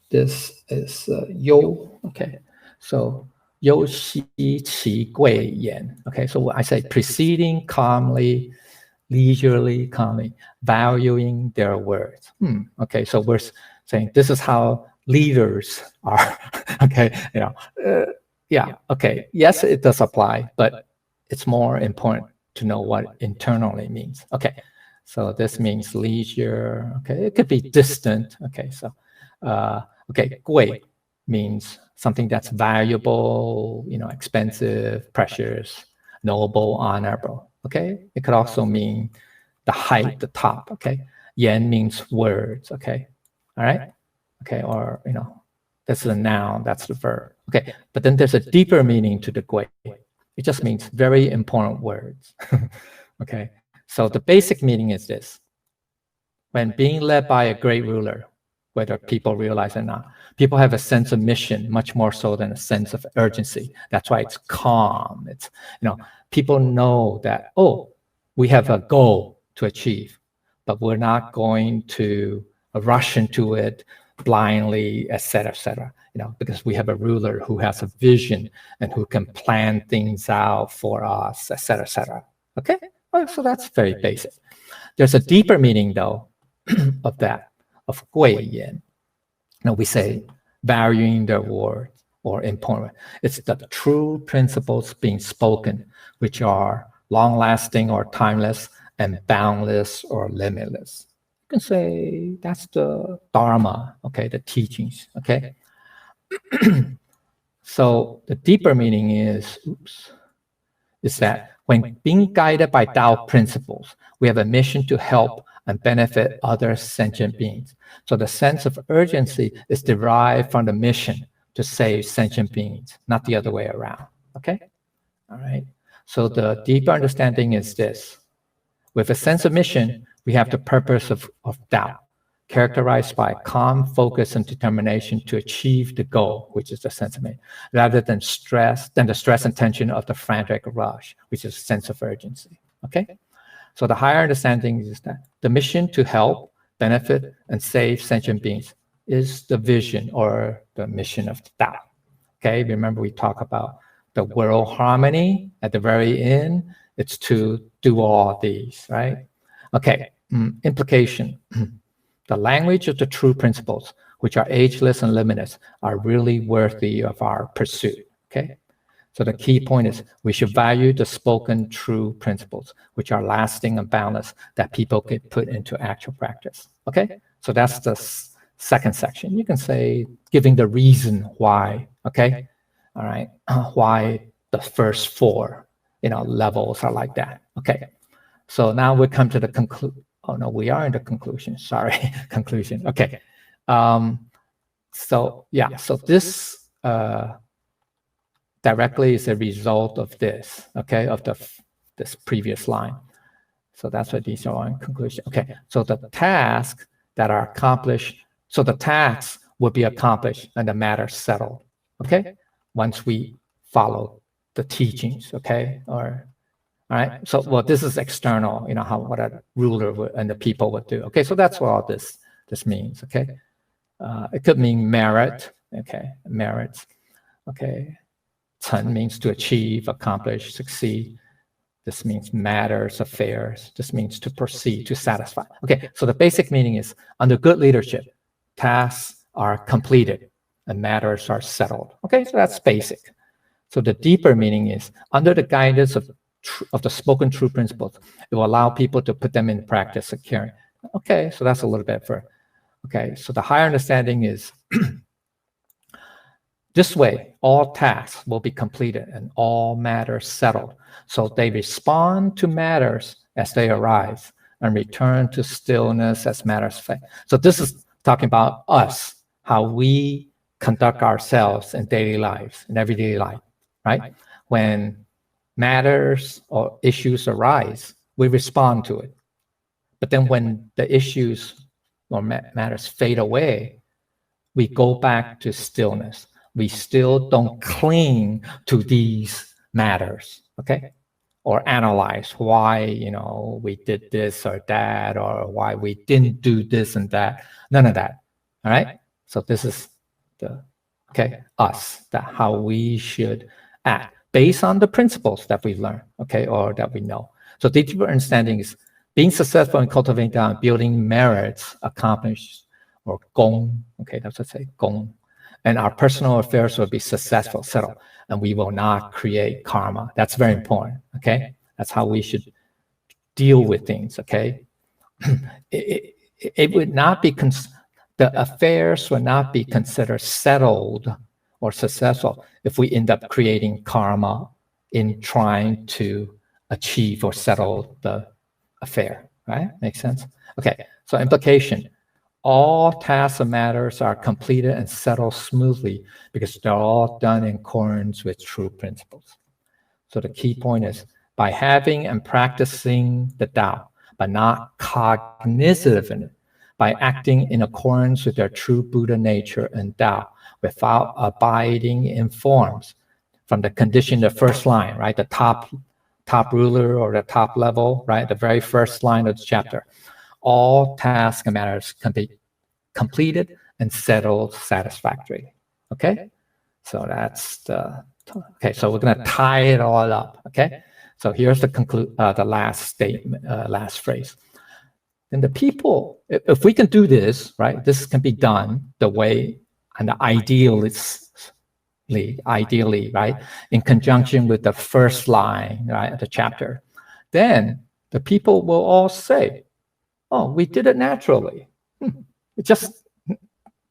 this is Yo. Okay, so Yo Xi Qi Gui Yan. Okay, so I say proceeding calmly, leisurely, calmly, valuing their words. Okay, so we're saying this is how leaders are. Okay, yeah. Okay, yes, it does apply, but it's more important to know what internally means. Okay. So this means leisure. Okay, it could be distant. Okay, so gui means something that's valuable, expensive, precious, noble, honorable. Okay, it could also mean the height, the top. Okay, yan means words. Okay, all right. Okay, or that's the noun, that's the verb. Okay, but then there's a deeper meaning to the gui. It just means very important words. Okay. So the basic meaning is this. When being led by a great ruler, whether people realize it or not, people have a sense of mission much more so than a sense of urgency. That's why it's calm. It's, people know that, we have a goal to achieve, but we're not going to rush into it blindly, et cetera, because we have a ruler who has a vision and who can plan things out for us, et cetera. Okay? So that's very basic. There's a deeper meaning, though, of that, of gui yan. We say valuing the word or important. It's the true principles being spoken, which are long-lasting or timeless and boundless or limitless. You can say that's the Dharma, okay, the teachings, okay? So the deeper meaning is that when being guided by Tao principles, we have a mission to help and benefit other sentient beings. So the sense of urgency is derived from the mission, to save sentient beings, not the other way around. Okay? All right. So the deeper understanding is this. With a sense of mission, we have the purpose of doubt, characterized by calm focus and determination to achieve the goal, which is the sense of mission, rather than the stress and tension of the frantic rush, which is a sense of urgency. Okay? So the higher understanding is that the mission to help, benefit, and save sentient beings is the vision or the mission of Tao. Okay, remember we talk about the world harmony at the very end. It's to do all these, right? Okay, implication. The language of the true principles, which are ageless and limitless, are really worthy of our pursuit. Okay, so the key point is we should value the spoken true principles, which are lasting and boundless, that people can put into actual practice. Okay, so that's the second section. You can say giving the reason why. Okay, all right, why the first four, levels are like that. Okay, so now we come to the conclusion. Oh no, we are in the conclusion. Sorry, conclusion. Okay, so yeah, so this directly is a result of this. Okay, of this previous line. So that's what these are in conclusion. Okay, so the tasks that are accomplished. So the tasks will be accomplished and the matter settled. Okay, once we follow the teachings. Okay, or all right. So, well, this is external. What a ruler and the people would do. Okay, so that's what all this means. Okay, it could mean merit. Okay, merits. Okay, 成 means to achieve, accomplish, succeed. This means matters, affairs. This means to proceed, to satisfy. Okay, so the basic meaning is under good leadership, tasks are completed and matters are settled. Okay, so that's basic. So the deeper meaning is under the guidance of the spoken true principles, it will allow people to put them in practice of caring. Okay, so that's a little bit for, okay, so the higher understanding is this way, all tasks will be completed and all matters settled. So they respond to matters as they arise and return to stillness as matters fade. So this is talking about us, how we conduct ourselves in daily lives, in everyday life, right? When matters or issues arise, we respond to it. But then when the issues or matters fade away, we go back to stillness. We still don't cling to these matters, okay? Or analyze why, we did this or that, or why we didn't do this and that. None of that, all right? So this is us, how we should act based on the principles that we've learned, okay, or that we know. So the deeper understanding is being successful in cultivating and building merits, accomplished, or gong, okay, that's what I say, gong. And our personal affairs will be successful, settled, and we will not create karma. That's very important, okay? That's how we should deal with things, okay? It would not be, the affairs would not be considered settled or successful if we end up creating karma in trying to achieve or settle the affair, right? Makes sense? Okay, so implication. All tasks and matters are completed and settled smoothly because they're all done in accordance with true principles. So the key point is by having and practicing the Tao, but not cognitive in it, by acting in accordance with their true Buddha nature and Tao, without abiding in forms from the condition, the first line, right? The top ruler or the top level, right? The very first line of the chapter. All tasks and matters can be completed and settled satisfactorily. Okay? So that's okay, so we're going to tie it all up. Okay? So here's the last statement, last phrase. And the people, if we can do this, right, this can be done the way and ideally, right, in conjunction with the first line, right, of the chapter, then the people will all say, oh, we did it naturally. It just,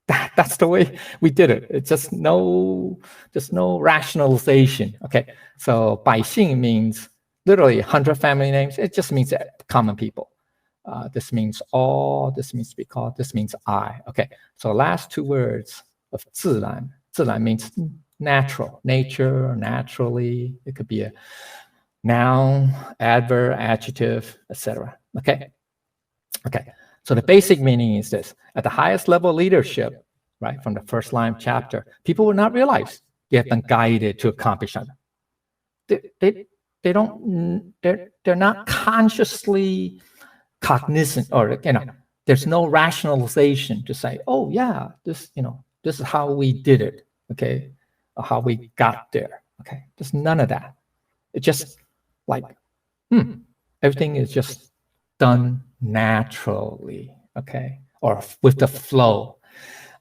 that's the way we did it. It's just no rationalization. Okay, so 百姓 means literally 100 family names. It just means common people. This means all, this means because, this means I. Okay, so last two words of 自然自然 means natural, nature, naturally. It could be a noun, adverb, adjective, etc. Okay. So the basic meaning is this: at the highest level of leadership, right, from the first line chapter, people will not realize they have been guided to accomplish something. They're not consciously cognizant, or there's no rationalization to say, oh yeah, this is how we did it, okay, or how we got there. Okay, there's none of that. It's just like everything is just done naturally, okay, or with the flow.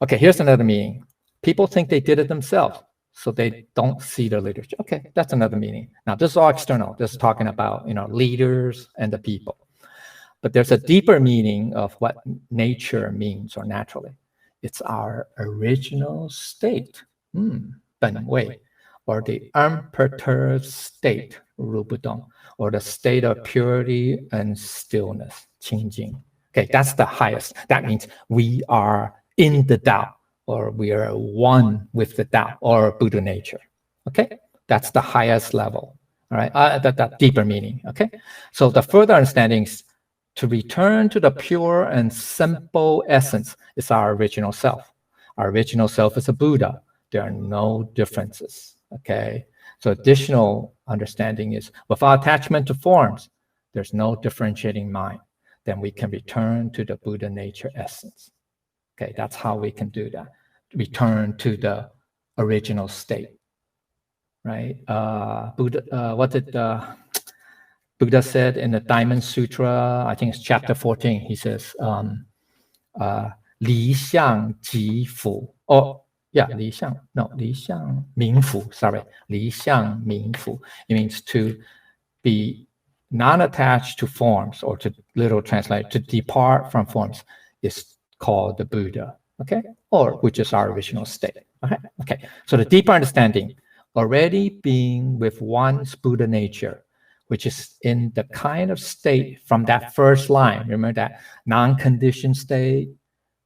Okay, here's another meaning. People think they did it themselves, so they don't see the leadership. Okay, that's another meaning. Now, this is all external. This is talking about, leaders and the people. But there's a deeper meaning of what nature means, or naturally. It's our original state, 本位, or the unperturbed state, 如不动, or the state of purity and stillness, 清净. Okay, that's the highest. That means we are in the Tao, or we are one with the Tao, or Buddha nature. Okay, that's the highest level. All right, that deeper meaning. Okay, so the further understanding is to return to the pure and simple essence is our original self. Our original self is a Buddha. There are no differences. Okay, so additional understanding is without attachment to forms, there's no differentiating mind. Then we can return to the Buddha nature essence. Okay, that's how we can do that. Return to the original state, right? What did Buddha said in the Diamond Sutra? I think it's chapter 14. He says, 离相即福. Oh, yeah, 离相明福. Sorry, 离相明福. It means to be non-attached to forms, or to literal translate, to depart from forms is called the Buddha, okay? Or which is our original state. Okay. So the deeper understanding, already being with one's Buddha nature, which is in the kind of state from that first line. Remember that non-conditioned state,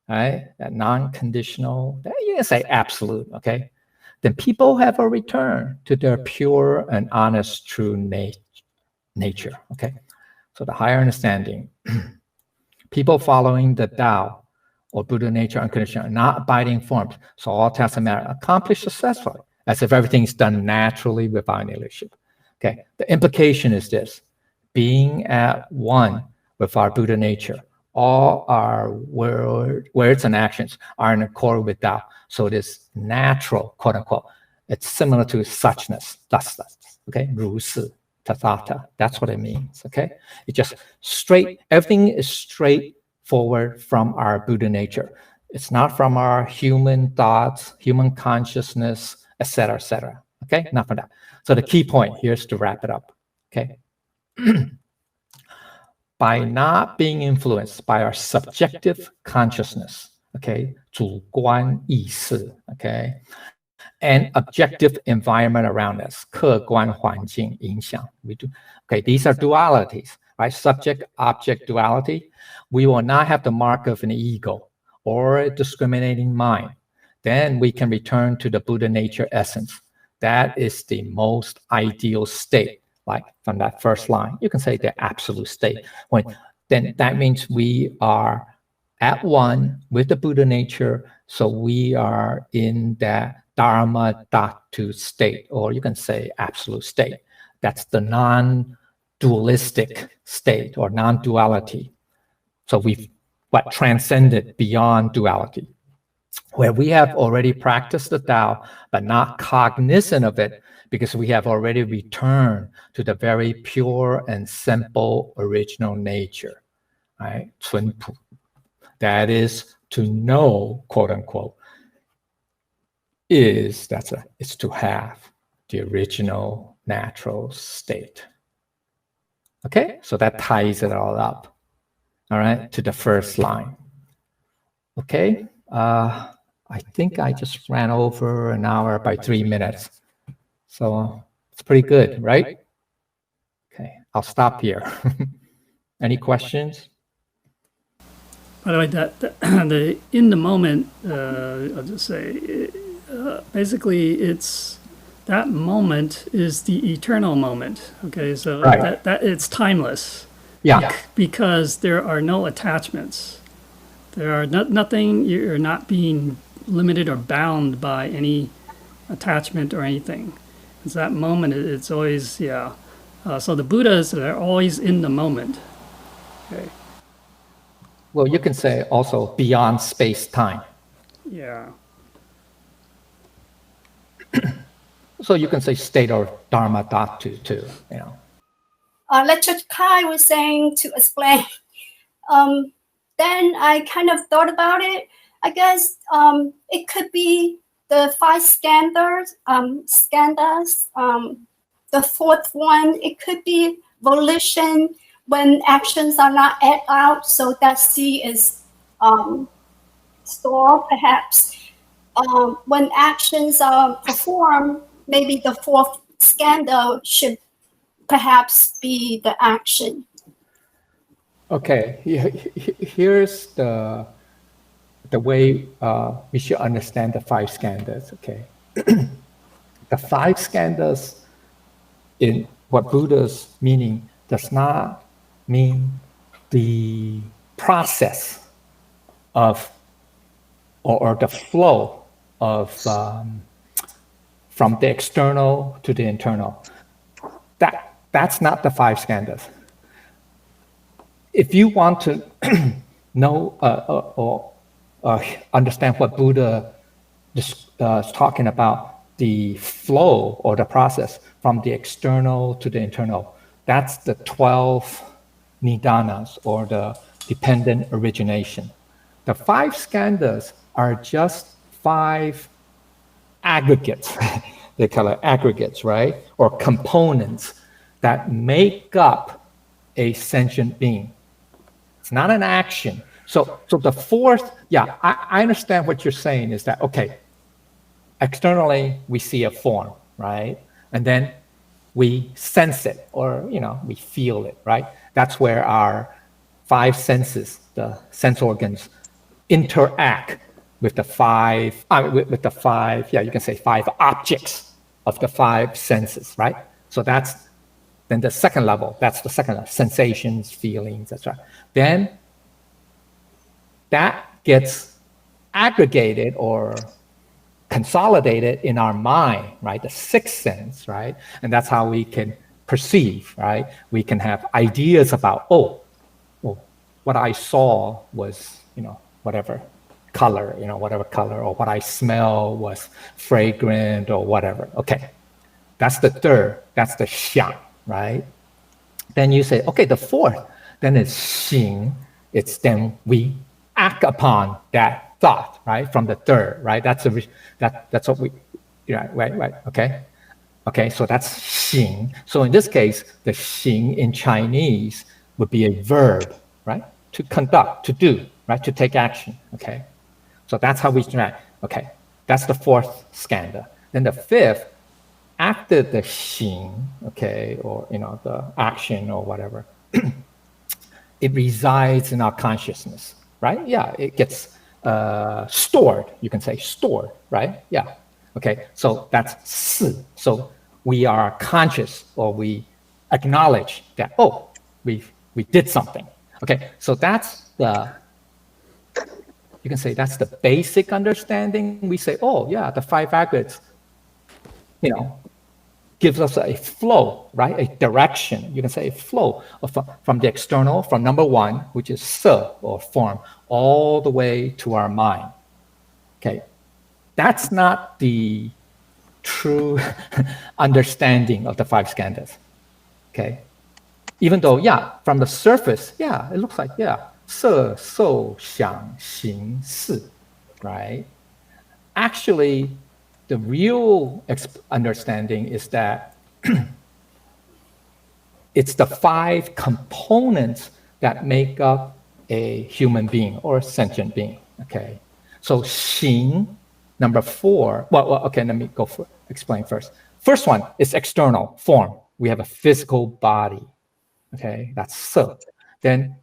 right? That non-conditional, you can say absolute, okay? Then people have a return to their pure and honest true nature, okay? So the higher understanding, people following the Tao, or Buddha nature unconditional, not abiding forms. So all tasks and matter accomplished successfully, as if everything is done naturally without any leadership. Okay, the implication is this: being at one with our Buddha nature, all our words and actions are in accord with Tao. So it is natural, quote unquote. It's similar to suchness, thus, okay, 如是 tathata. That's what it means, okay? It's just straight, everything is straightforward from our Buddha nature. It's not from our human thoughts, human consciousness, etc., etc. Okay, not from that. So the key point, here's to wrap it up, okay? By not being influenced by our subjective consciousness, okay, 主观意识, okay, and objective environment around us, 客观环境影响. Okay, these are dualities, right? Subject-object duality. We will not have the mark of an ego or a discriminating mind. Then we can return to the Buddha nature essence. That is the most ideal state, like from that first line. You can say the absolute state. Then that means we are at one with the Buddha nature, so we are in that Dharma Dhatu state, or you can say absolute state. That's the non-dualistic state, or non-duality. So we've transcended beyond duality, where we have already practiced the Tao, but not cognizant of it, because we have already returned to the very pure and simple original nature, right? 淳朴. That is to know, quote unquote, it's to have the original natural state. Okay, so that ties it all up, all right, to the first line. Okay, I think I just ran over an hour by 3 minutes. So it's pretty good, right? Okay, I'll stop here. Any questions? By the way, the in the moment, I'll just say, basically it's that moment is the eternal moment. Okay, so Right. that it's timeless. Yeah. Because there are no attachments. There are nothing. You're not being limited or bound by any attachment or anything. It's that moment. It's always so the Buddhas are always in the moment. Okay. Well, you can say also beyond space-time. Yeah. So you can say state or dharma dhatu too, you know. Lecturer Kai was saying to explain. Then I kind of thought about it. I guess it could be the 5 skandhas. The fourth one, it could be volition when actions are not act out, so that C is stalled, perhaps. When actions are performed, maybe the fourth skandha should perhaps be the action. Okay, here's the way we should understand the 5 skandhas. Okay, the 5 skandhas in what Buddha's meaning does not mean the process of or the flow of from the external to the internal. That's not the 5 skandhas. If you want to know or understand what Buddha is talking about, the flow or the process from the external to the internal, that's the 12 nidanas or the dependent origination. The 5 skandhas are just 5 aggregates. They call it aggregates, right? Or components that make up a sentient being. It's not an action. So the fourth, I understand what you're saying is that, okay, externally we see a form, right? And then we sense it or, we feel it, right? That's where our 5 senses, the sense organs, interact with the 5, you can say 5 objects of the 5 senses, right? So that's then the second level, that's the second level, sensations, feelings, etc. Then that gets aggregated or consolidated in our mind, right? The 6th sense, right? And that's how we can perceive, right? We can have ideas about, what I saw was, whatever color, or what I smell was fragrant or whatever. Okay, that's the 3rd, that's the xiang, right? Then you say, okay, the 4th, then it's xing. It's then we act upon that thought, right? From the 3rd, right? That's what we, right, okay. Okay, so that's xing. So in this case, the xing in Chinese would be a verb, right? To conduct, to do, right? To take action, okay? So that's how we interact. Okay, that's the 4th skandha. Then the 5th, after the xing, okay, or the action or whatever, it resides in our consciousness, right? Yeah, it gets stored. You can say stored, right? Yeah. Okay, so that's si. So we are conscious or we acknowledge that, we did something. Okay, so that's you can say that's the basic understanding. We say, the 5 aggregates, gives us a flow, right? A direction. You can say a flow from the external, from number 1, which is se or form, all the way to our mind. Okay, that's not the true understanding of the 5 skandhas. Okay, even though from the surface, it looks like se, so, xiang, xing, si, right? Actually, the real understanding is that it's the 5 components that make up a human being or a sentient being. Okay, so xing, number 4. Okay, let me explain first. First one is external form. We have a physical body. Okay, that's se. Then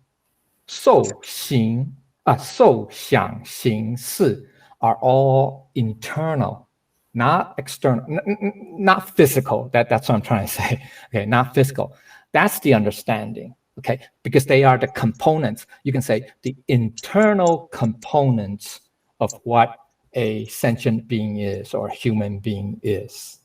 so, xiang, xing, si are all internal. not external, not physical. That's what I'm trying to say. Okay, not physical. That's the understanding. Okay, because they are the components. You can say the internal components of what a sentient being is or a human being is.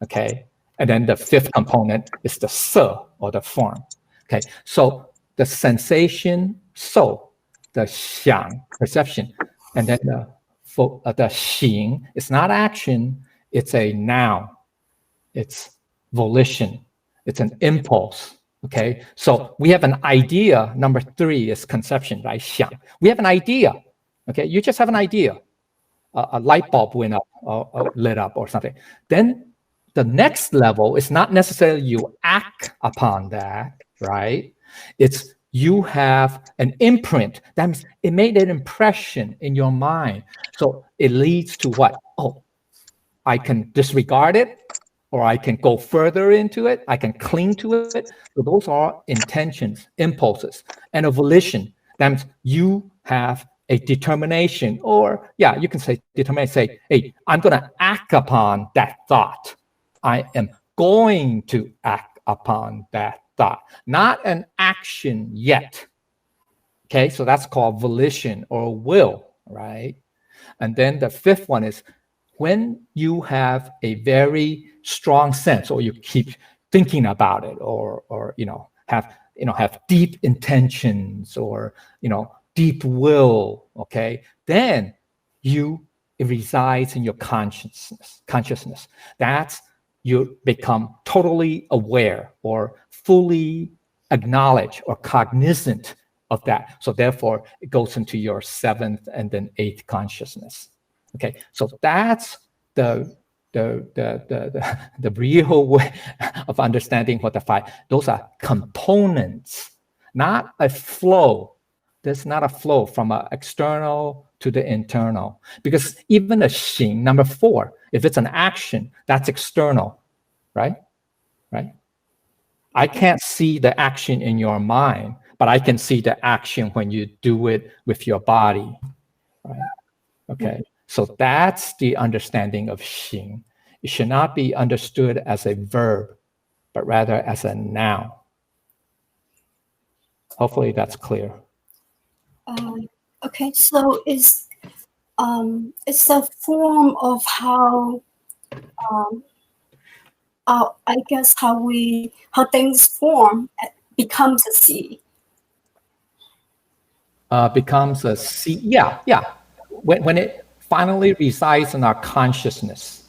Okay, and then the fifth component is the se, or the form. Okay, so the sensation, so the xiang, perception, and then the xing is not action, it's a noun, it's volition, it's an impulse. Okay, so we have an idea. Number 3 is conception, right? 想. We have an idea. Okay, you just have an idea. A light bulb went up, or lit up, or something. Then the next level is not necessarily you act upon that, right? It's you have an imprint. That means it made an impression in your mind. So it leads to what? Oh, I can disregard it, or I can go further into it. I can cling to it. So those are intentions, impulses, and a volition. That means you have a determination, or yeah, you can say determination. Say, hey, I'm going to act upon that thought. I am going to act upon that thought. Not an action yet. Okay, so that's called volition or will, right? And then the fifth one is when you have a very strong sense, or you keep thinking about it, or have deep intentions, or deep will, okay, then it resides in your consciousness. That's you become totally aware or fully acknowledge or cognizant of that. So therefore, it goes into your 7th and then 8th consciousness. Okay, so that's the real way of understanding what the 5. Those are components, not a flow. There's not a flow from an external to the internal, because even a xing, number 4, if it's an action, that's external, right? I can't see the action in your mind, but I can see the action when you do it with your body, right? Okay, so that's the understanding of xing. It should not be understood as a verb, but rather as a noun. Hopefully that's clear. Okay, so it's a form of how I guess how things form becomes a seed. Becomes a seed. Yeah. When it finally resides in our consciousness,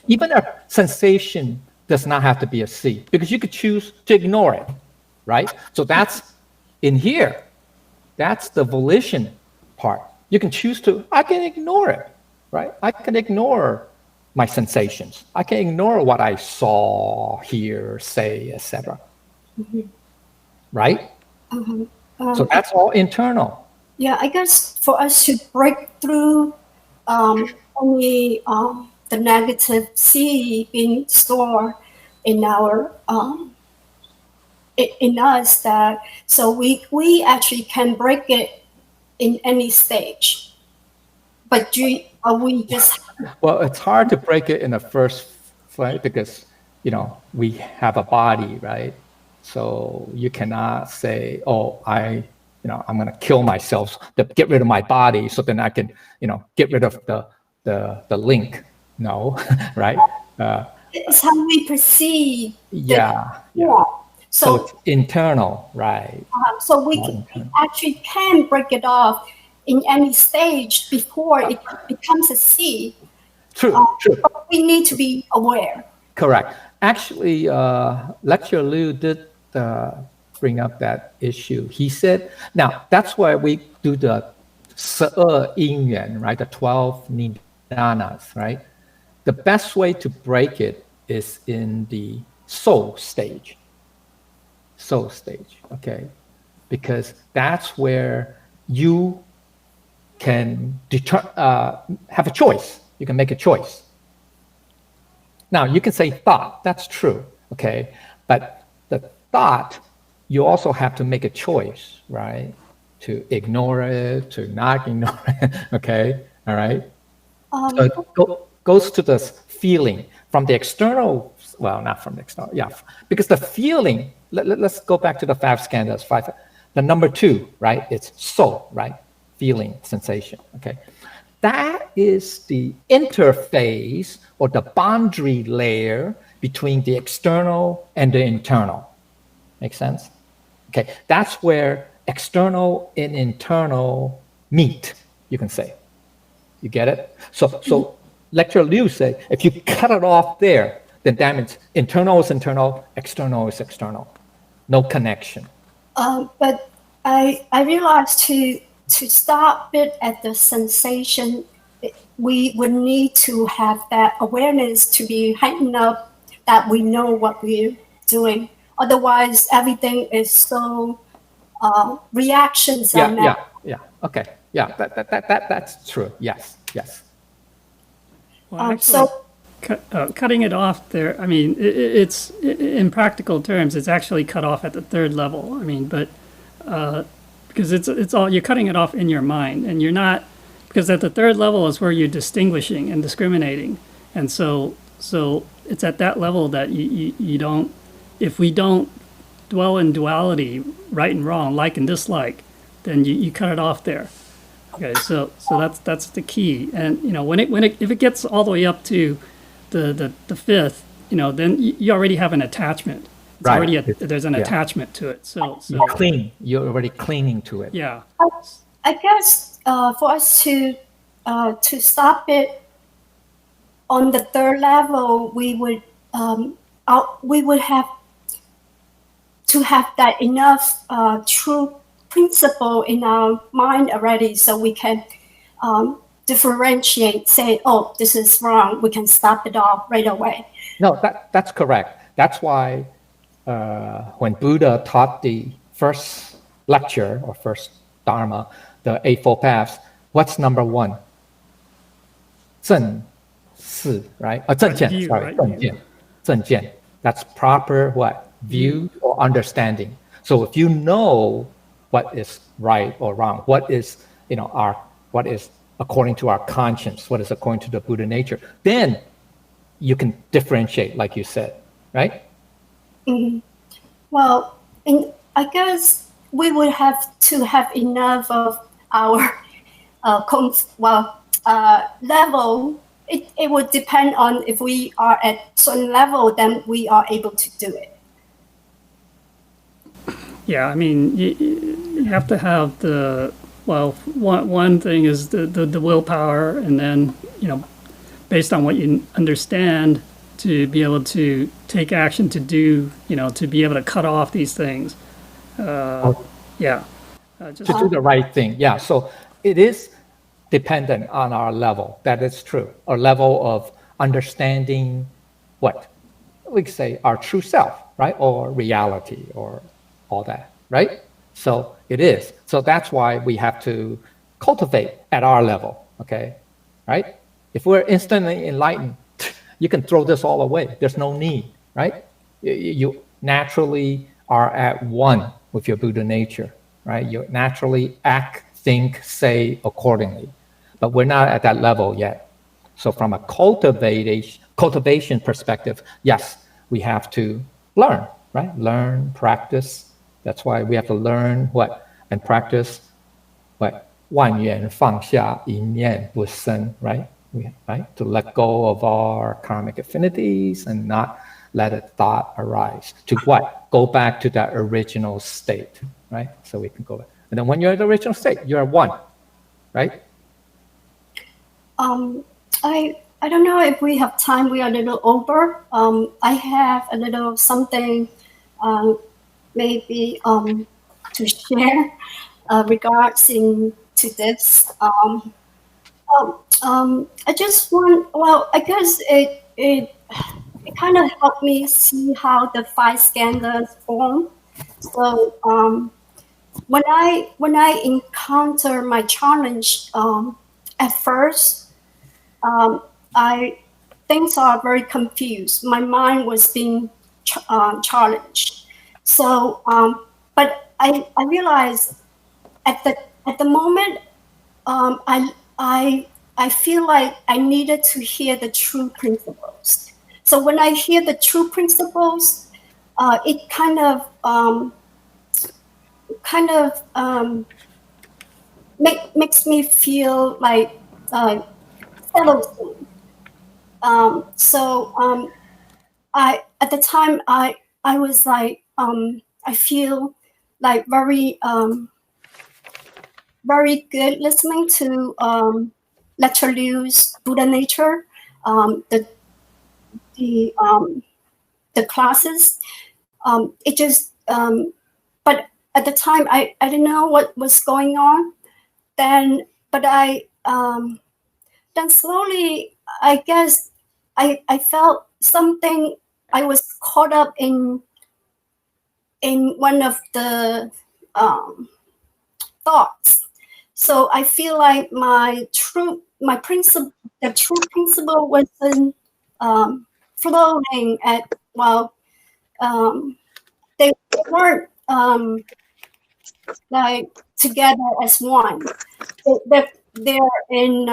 even a sensation does not have to be a seed, because you could choose to ignore it, right? So that's in here. That's the volition part. You can choose to, I can ignore it, right? I can ignore my sensations. I can ignore what I saw, hear, say, etc. Right? So that's all internal. Yeah, I guess for us to break through only the negative seed being stored in our in us, that so we actually can break it in any stage. But we just well, it's hard to break it in the first flight because we have a body, right? So you cannot say, oh, I'm going to kill myself to get rid of my body, so then I can get rid of the link. No, right? It's how we perceive. Yeah. So it's internal, right? So we actually can break it off in any stage before it becomes a seed. True. But we need to be aware. Correct. Actually, Lecturer Liu did bring up that issue. He said, now that's why we do the 12 因缘, right? The 12 nidanas, right? The best way to break it is in the soul stage. Okay? Because that's where you can have a choice. You can make a choice. Now, you can say thought. That's true, okay? But the thought, you also have to make a choice, right? To ignore it, to not ignore it, okay? All right? So go goes to the feeling from the external. Well, not from the external. Yeah, because the feeling. Let's go back to the 5 skandhas. 5. The number 2, right? It's soul, right? Feeling, sensation. Okay, that is the interface or the boundary layer between the external and the internal. Make sense? Okay, that's where external and internal meet, you can say. You get it? So Lecturer Liu said, if you cut it off there, then that means internal is internal, external is external. No connection. But I realized to stop it at the sensation, we would need to have that awareness to be heightened up that we know what we're doing. Otherwise, everything is so reactions are met. Yeah. Okay. Yeah, that's true. Yes. Well, actually, cutting it off there, I mean, it's in practical terms, it's actually cut off at the 3rd level. I mean, but because it's all, you're cutting it off in your mind, and you're not, because at the 3rd level is where you're distinguishing and discriminating, and so it's at that level that you don't, if we don't dwell in duality, right and wrong, like and dislike, then you cut it off there. Okay, so that's the key, and if it gets all the way up to the 5th, then you already have an attachment. It's right. Already there's an attachment to it. So you're already clinging to it. Yeah. I guess for us to stop it on the 3rd level, we would have to have that enough true principle in our mind already, so we can differentiate, say, oh, this is wrong, we can stop it off right away. No, that's correct. That's why when Buddha taught the first lecture or first Dharma, the Eightfold Paths, what's number 1? 正视, right? 正见, sorry, 正见. That's proper what? View or understanding. So if you know what is right or wrong, what is according to our conscience, what is according to the Buddha nature, then you can differentiate, like you said, right? Mm-hmm. Well, I guess we would have to have enough of our level. It would depend on if we are at certain level, then we are able to do it. Yeah, I mean, you have to have one thing is the willpower, and then, based on what you understand, to be able to take action to do, to be able to cut off these things. To do the right thing. Yeah, so it is dependent on our level. That is true. Our level of understanding what we could say our true self, right? Or reality, or all that, right? So it is. So that's why we have to cultivate at our level, okay? Right? If we're instantly enlightened, you can throw this all away. There's no need, right? You naturally are at one with your Buddha nature, right? You naturally act, think, say accordingly. But we're not at that level yet. So from a cultivation perspective, yes, we have to learn, right? Learn, practice. That's why we have to learn what and practice what 万缘放下一念不生, right? Right? To let go of our karmic affinities and not let a thought arise. To what? Go back to that original state, right? So we can go back. And then when you're at the original state, you're one, right? I don't know if we have time. We are a little over. I have a little something maybe to share regarding to this. I just want, I guess it kind of helped me see how the 5 skandhas form. So when I encounter my challenge, at first, things are very confused. My mind was being challenged. So, but I realized at the moment, I I feel like I needed to hear the true principles. So when I hear the true principles, it makes me feel like settled. I at the time I was like I feel like very good listening to Lecture Liu's Buddha Nature, the classes. It just but at the time I didn't know what was going on. Then slowly I guess I felt something. I was caught up in one of the thoughts. So I feel like the true principle wasn't flowing they weren't like together as one. They're in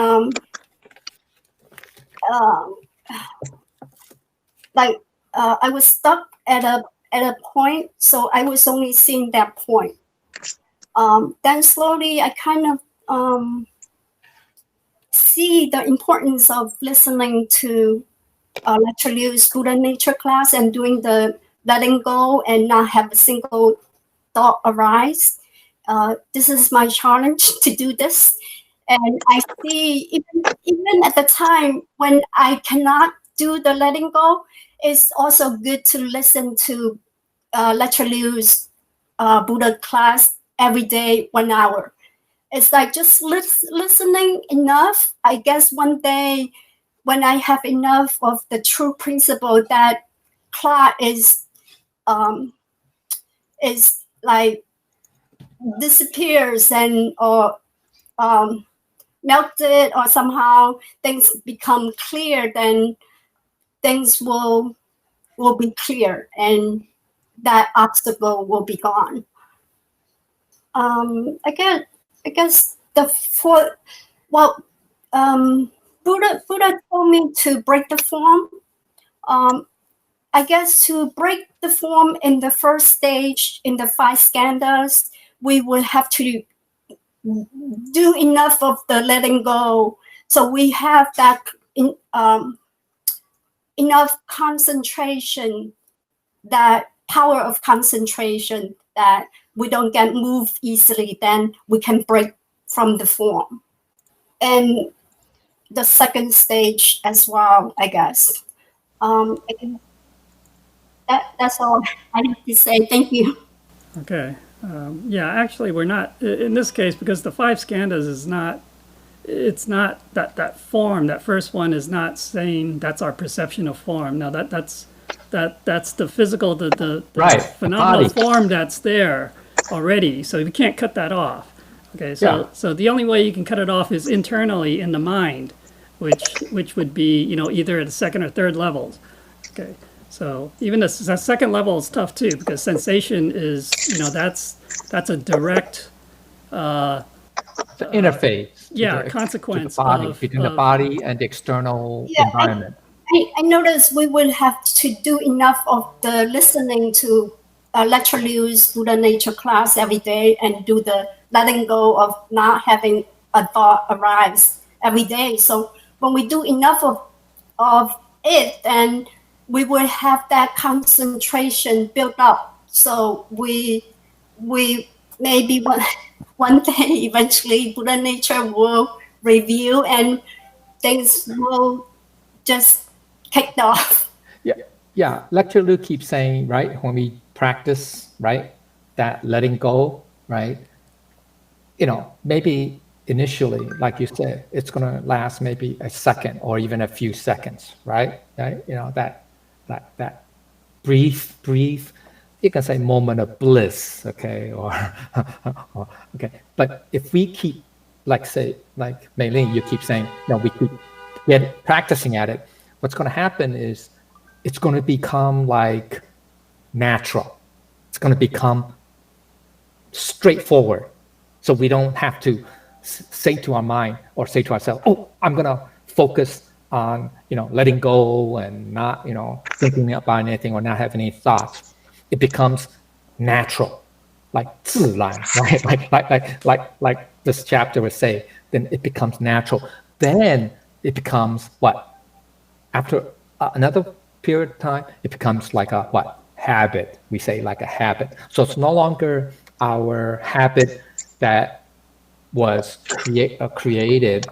I was stuck at a point, so I was only seeing that point. Then slowly I kind of see the importance of listening to Lecture Liu's Buddha Nature class and doing the letting go and not have a single thought arise. This is my challenge to do this. And I see even at the time when I cannot do the letting go, it's also good to listen to Lecture Liu's Buddha class every day, 1 hour. It's like just listening enough. I guess one day when I have enough of the true principle, that clot is like disappears or melted, or somehow things become clear, then things will be clear and that obstacle will be gone. I guess Buddha told me to break the form. I guess to break the form in the first stage, in the 5 skandhas, we would have to do enough of the letting go. So we have that enough concentration, that power of concentration, that we don't get moved easily, then we can break from the form. And the second stage as well, I guess. That's all I have to say. Thank you. Okay. Yeah, actually, we're not in this case, because the 5 skandhas is not. It's not that form. That first one is not saying that's our perception of form. No, that's the physical, the Right, phenomenal body. form that's there already. So you can't cut that off. Okay, so the only way you can cut it off is internally in the mind, which would be either at the second or third levels. Okay, so even the second level is tough too, because sensation is that's a direct The interface. consequence to the body, of between the body and the external environment. I noticed we would have to do enough of the listening to Lecture Liu's Buddha Nature class every day and do the letting go of not having a thought arise every day. So when we do enough of it, then we will have that concentration built up. So we maybe one day eventually Buddha Nature will reveal and things will just kicked off. Yeah. Lecture Liu keeps saying, right, when we practice, right, that letting go, right, maybe initially, like you said, it's going to last maybe a second or even a few seconds, right? That brief, you can say moment of bliss, okay, or okay. But if we keep, like Mei Ling, you keep saying, we keep practicing at it, what's going to happen is it's going to become like natural. It's going to become straightforward. So we don't have to say to our mind or say to ourselves, oh, I'm going to focus on, letting go and not, thinking about anything or not having any thoughts. It becomes natural, like 自然, right? Like this chapter would say, then it becomes natural. Then it becomes what? After another period of time, it becomes like a what? Habit. We say like a habit. So it's no longer our habit that was created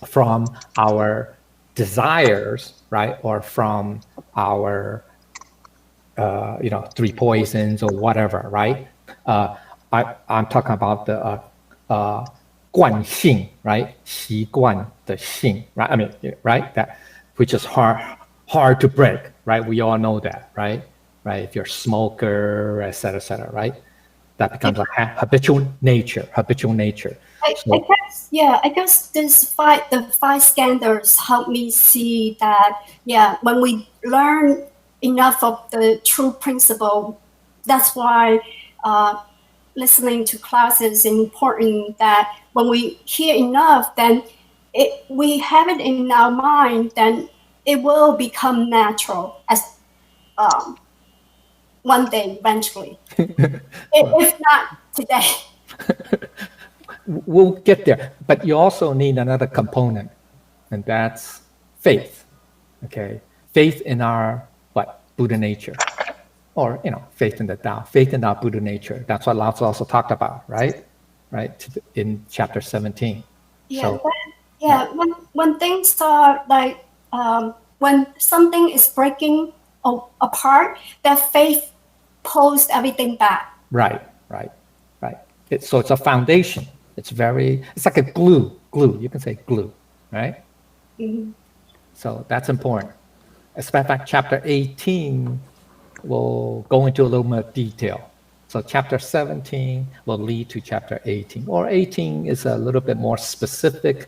from our desires, right? Or from our, three poisons or whatever, right? I'm talking about the 惯性, right? 习惯的性, right? I mean, right? That, which is hard to break, right? We all know that, right? Right? If you're a smoker, et cetera, right? That becomes a habitual nature. I guess the five scandals help me see that, when we learn enough of the true principle, that's why listening to classes is important, that when we hear enough, then we have it in our mind, then it will become natural as one day eventually. If not today. We'll get there, but you also need another component, and that's faith. Okay, faith in our Buddha nature, or faith in the Tao, faith in our Buddha nature. That's what Lao Tzu also talked about, right? In chapter 17. Yeah, so, when things are like when something is breaking apart, that faith pulls everything back. Right. So it's a foundation. It's like a glue. You can say glue, right? Mm-hmm. So that's important. As a matter of fact, chapter 18 will go into a little more detail. So chapter 17 will lead to chapter 18, or 18 is a little bit more specific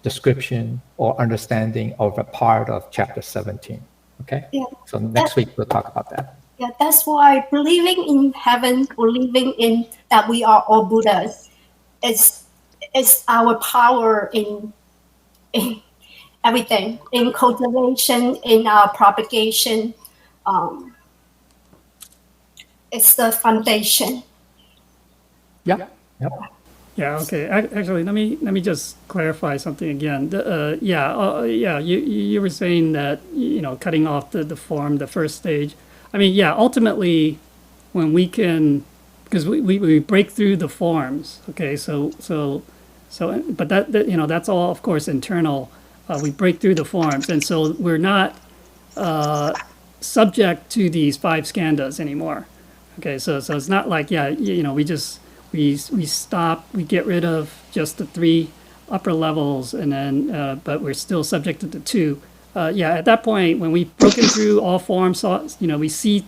description or understanding of a part of chapter 17. Okay? Yeah. So next week we'll talk about that. Yeah, that's why believing in heaven, believing in that we are all Buddhas, is our power in everything, in cultivation, in our propagation. It's the foundation. Yep. Yeah. Okay. Actually, let me just clarify something again. You were saying that cutting off the form, the first stage. I mean, ultimately, when we can, because we break through the forms. Okay. So, but that that's all, of course, internal. We break through the forms, and so we're not subject to these five skandhas anymore. Okay, so it's not like we stop, we get rid of just the three upper levels, and then but we're still subject to the two. At that point, when we've broken through all forms, we see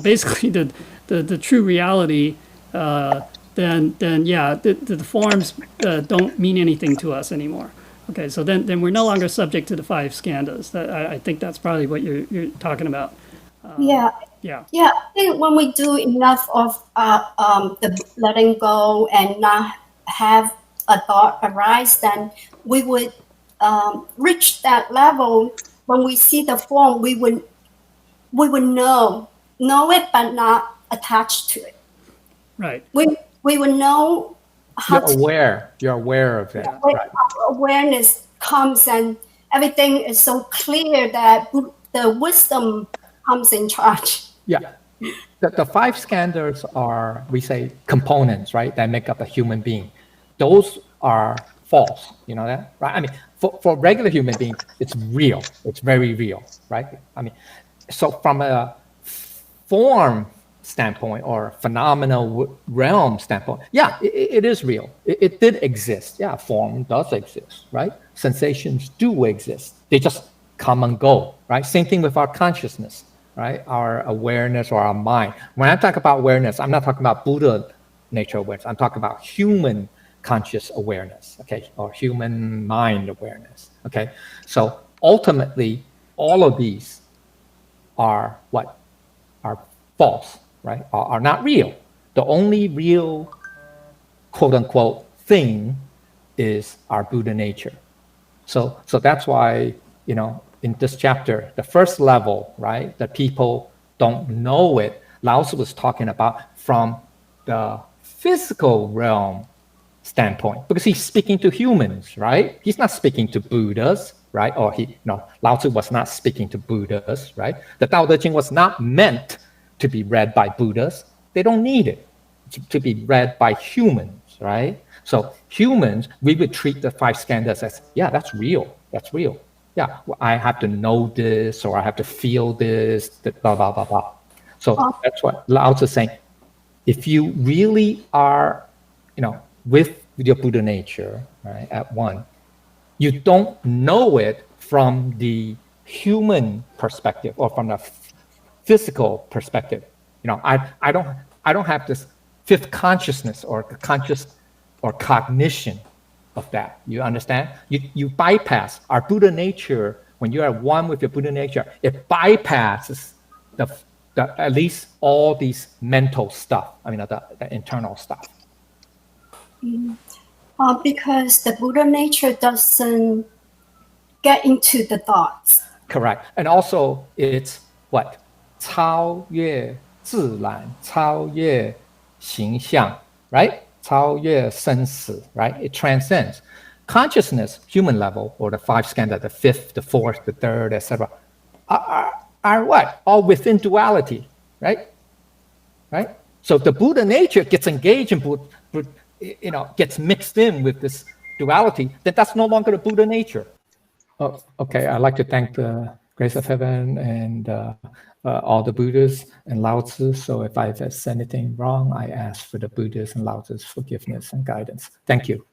basically the true reality. Then the forms don't mean anything to us anymore. Okay, so then we're no longer subject to the five skandhas. I think that's probably what you're talking about. Yeah. I think when we do enough of the letting go and not have a thought arise, then we would reach that level. When we see the form, we would know it, but not attached to it. Right. We would know how You're aware of it. Right. Awareness comes, and everything is so clear that the wisdom comes in charge. Yeah. The five skandhas are, we say, components, right, that make up a human being. Those are false. You know that, right? I mean, for regular human beings, it's real. It's very real, right? I mean, so from a form standpoint or phenomenal realm standpoint, it is real. It did exist. Yeah, form does exist, right? Sensations do exist. They just come and go, right? Same thing with our consciousness, right? Our awareness or our mind. When I talk about awareness, I'm not talking about Buddha nature awareness. I'm talking about human conscious awareness, okay? Or human mind awareness, okay? So ultimately, all of these are what? Are false, right? Are not real. The only real, quote unquote, thing is our Buddha nature. So that's why, in this chapter, the first level, right, that people don't know it, Lao Tzu was talking about from the physical realm standpoint, because he's speaking to humans, right? He's not speaking to Buddhas, right? Or Lao Tzu was not speaking to Buddhas, right? The Tao Te Ching was not meant to be read by Buddhas. They don't need it to be read by humans, right? So humans, we would treat the 5 skandhas as, yeah, that's real. That's real. Yeah, well, I have to know this, or I have to feel this, blah, blah, blah, blah. So that's what Lao Tzu is saying. If you really are, with your Buddha nature, right, at one, you don't know it from the human perspective or from the physical perspective. I don't have this fifth consciousness or cognition of that. You understand? You bypass our Buddha nature. When you are one with your Buddha nature, it bypasses the at least all these mental stuff. I mean, the internal stuff. Because the Buddha nature doesn't get into the thoughts. Correct. And also it's what? 超越自然, 超越形象, right? 超越生死, right? It transcends. Consciousness, human level, or the 5 skandha, the 5th, the 4th, the 3rd, etc., are what? All within duality, right? Right? So if the Buddha nature gets engaged in, gets mixed in with this duality, then that's no longer the Buddha nature. Oh, okay, I'd like to thank the Grace of Heaven and all the Buddhas and Lao Tzu. So if I've said anything wrong, I ask for the Buddhas and Lao Tzu's forgiveness and guidance. Thank you.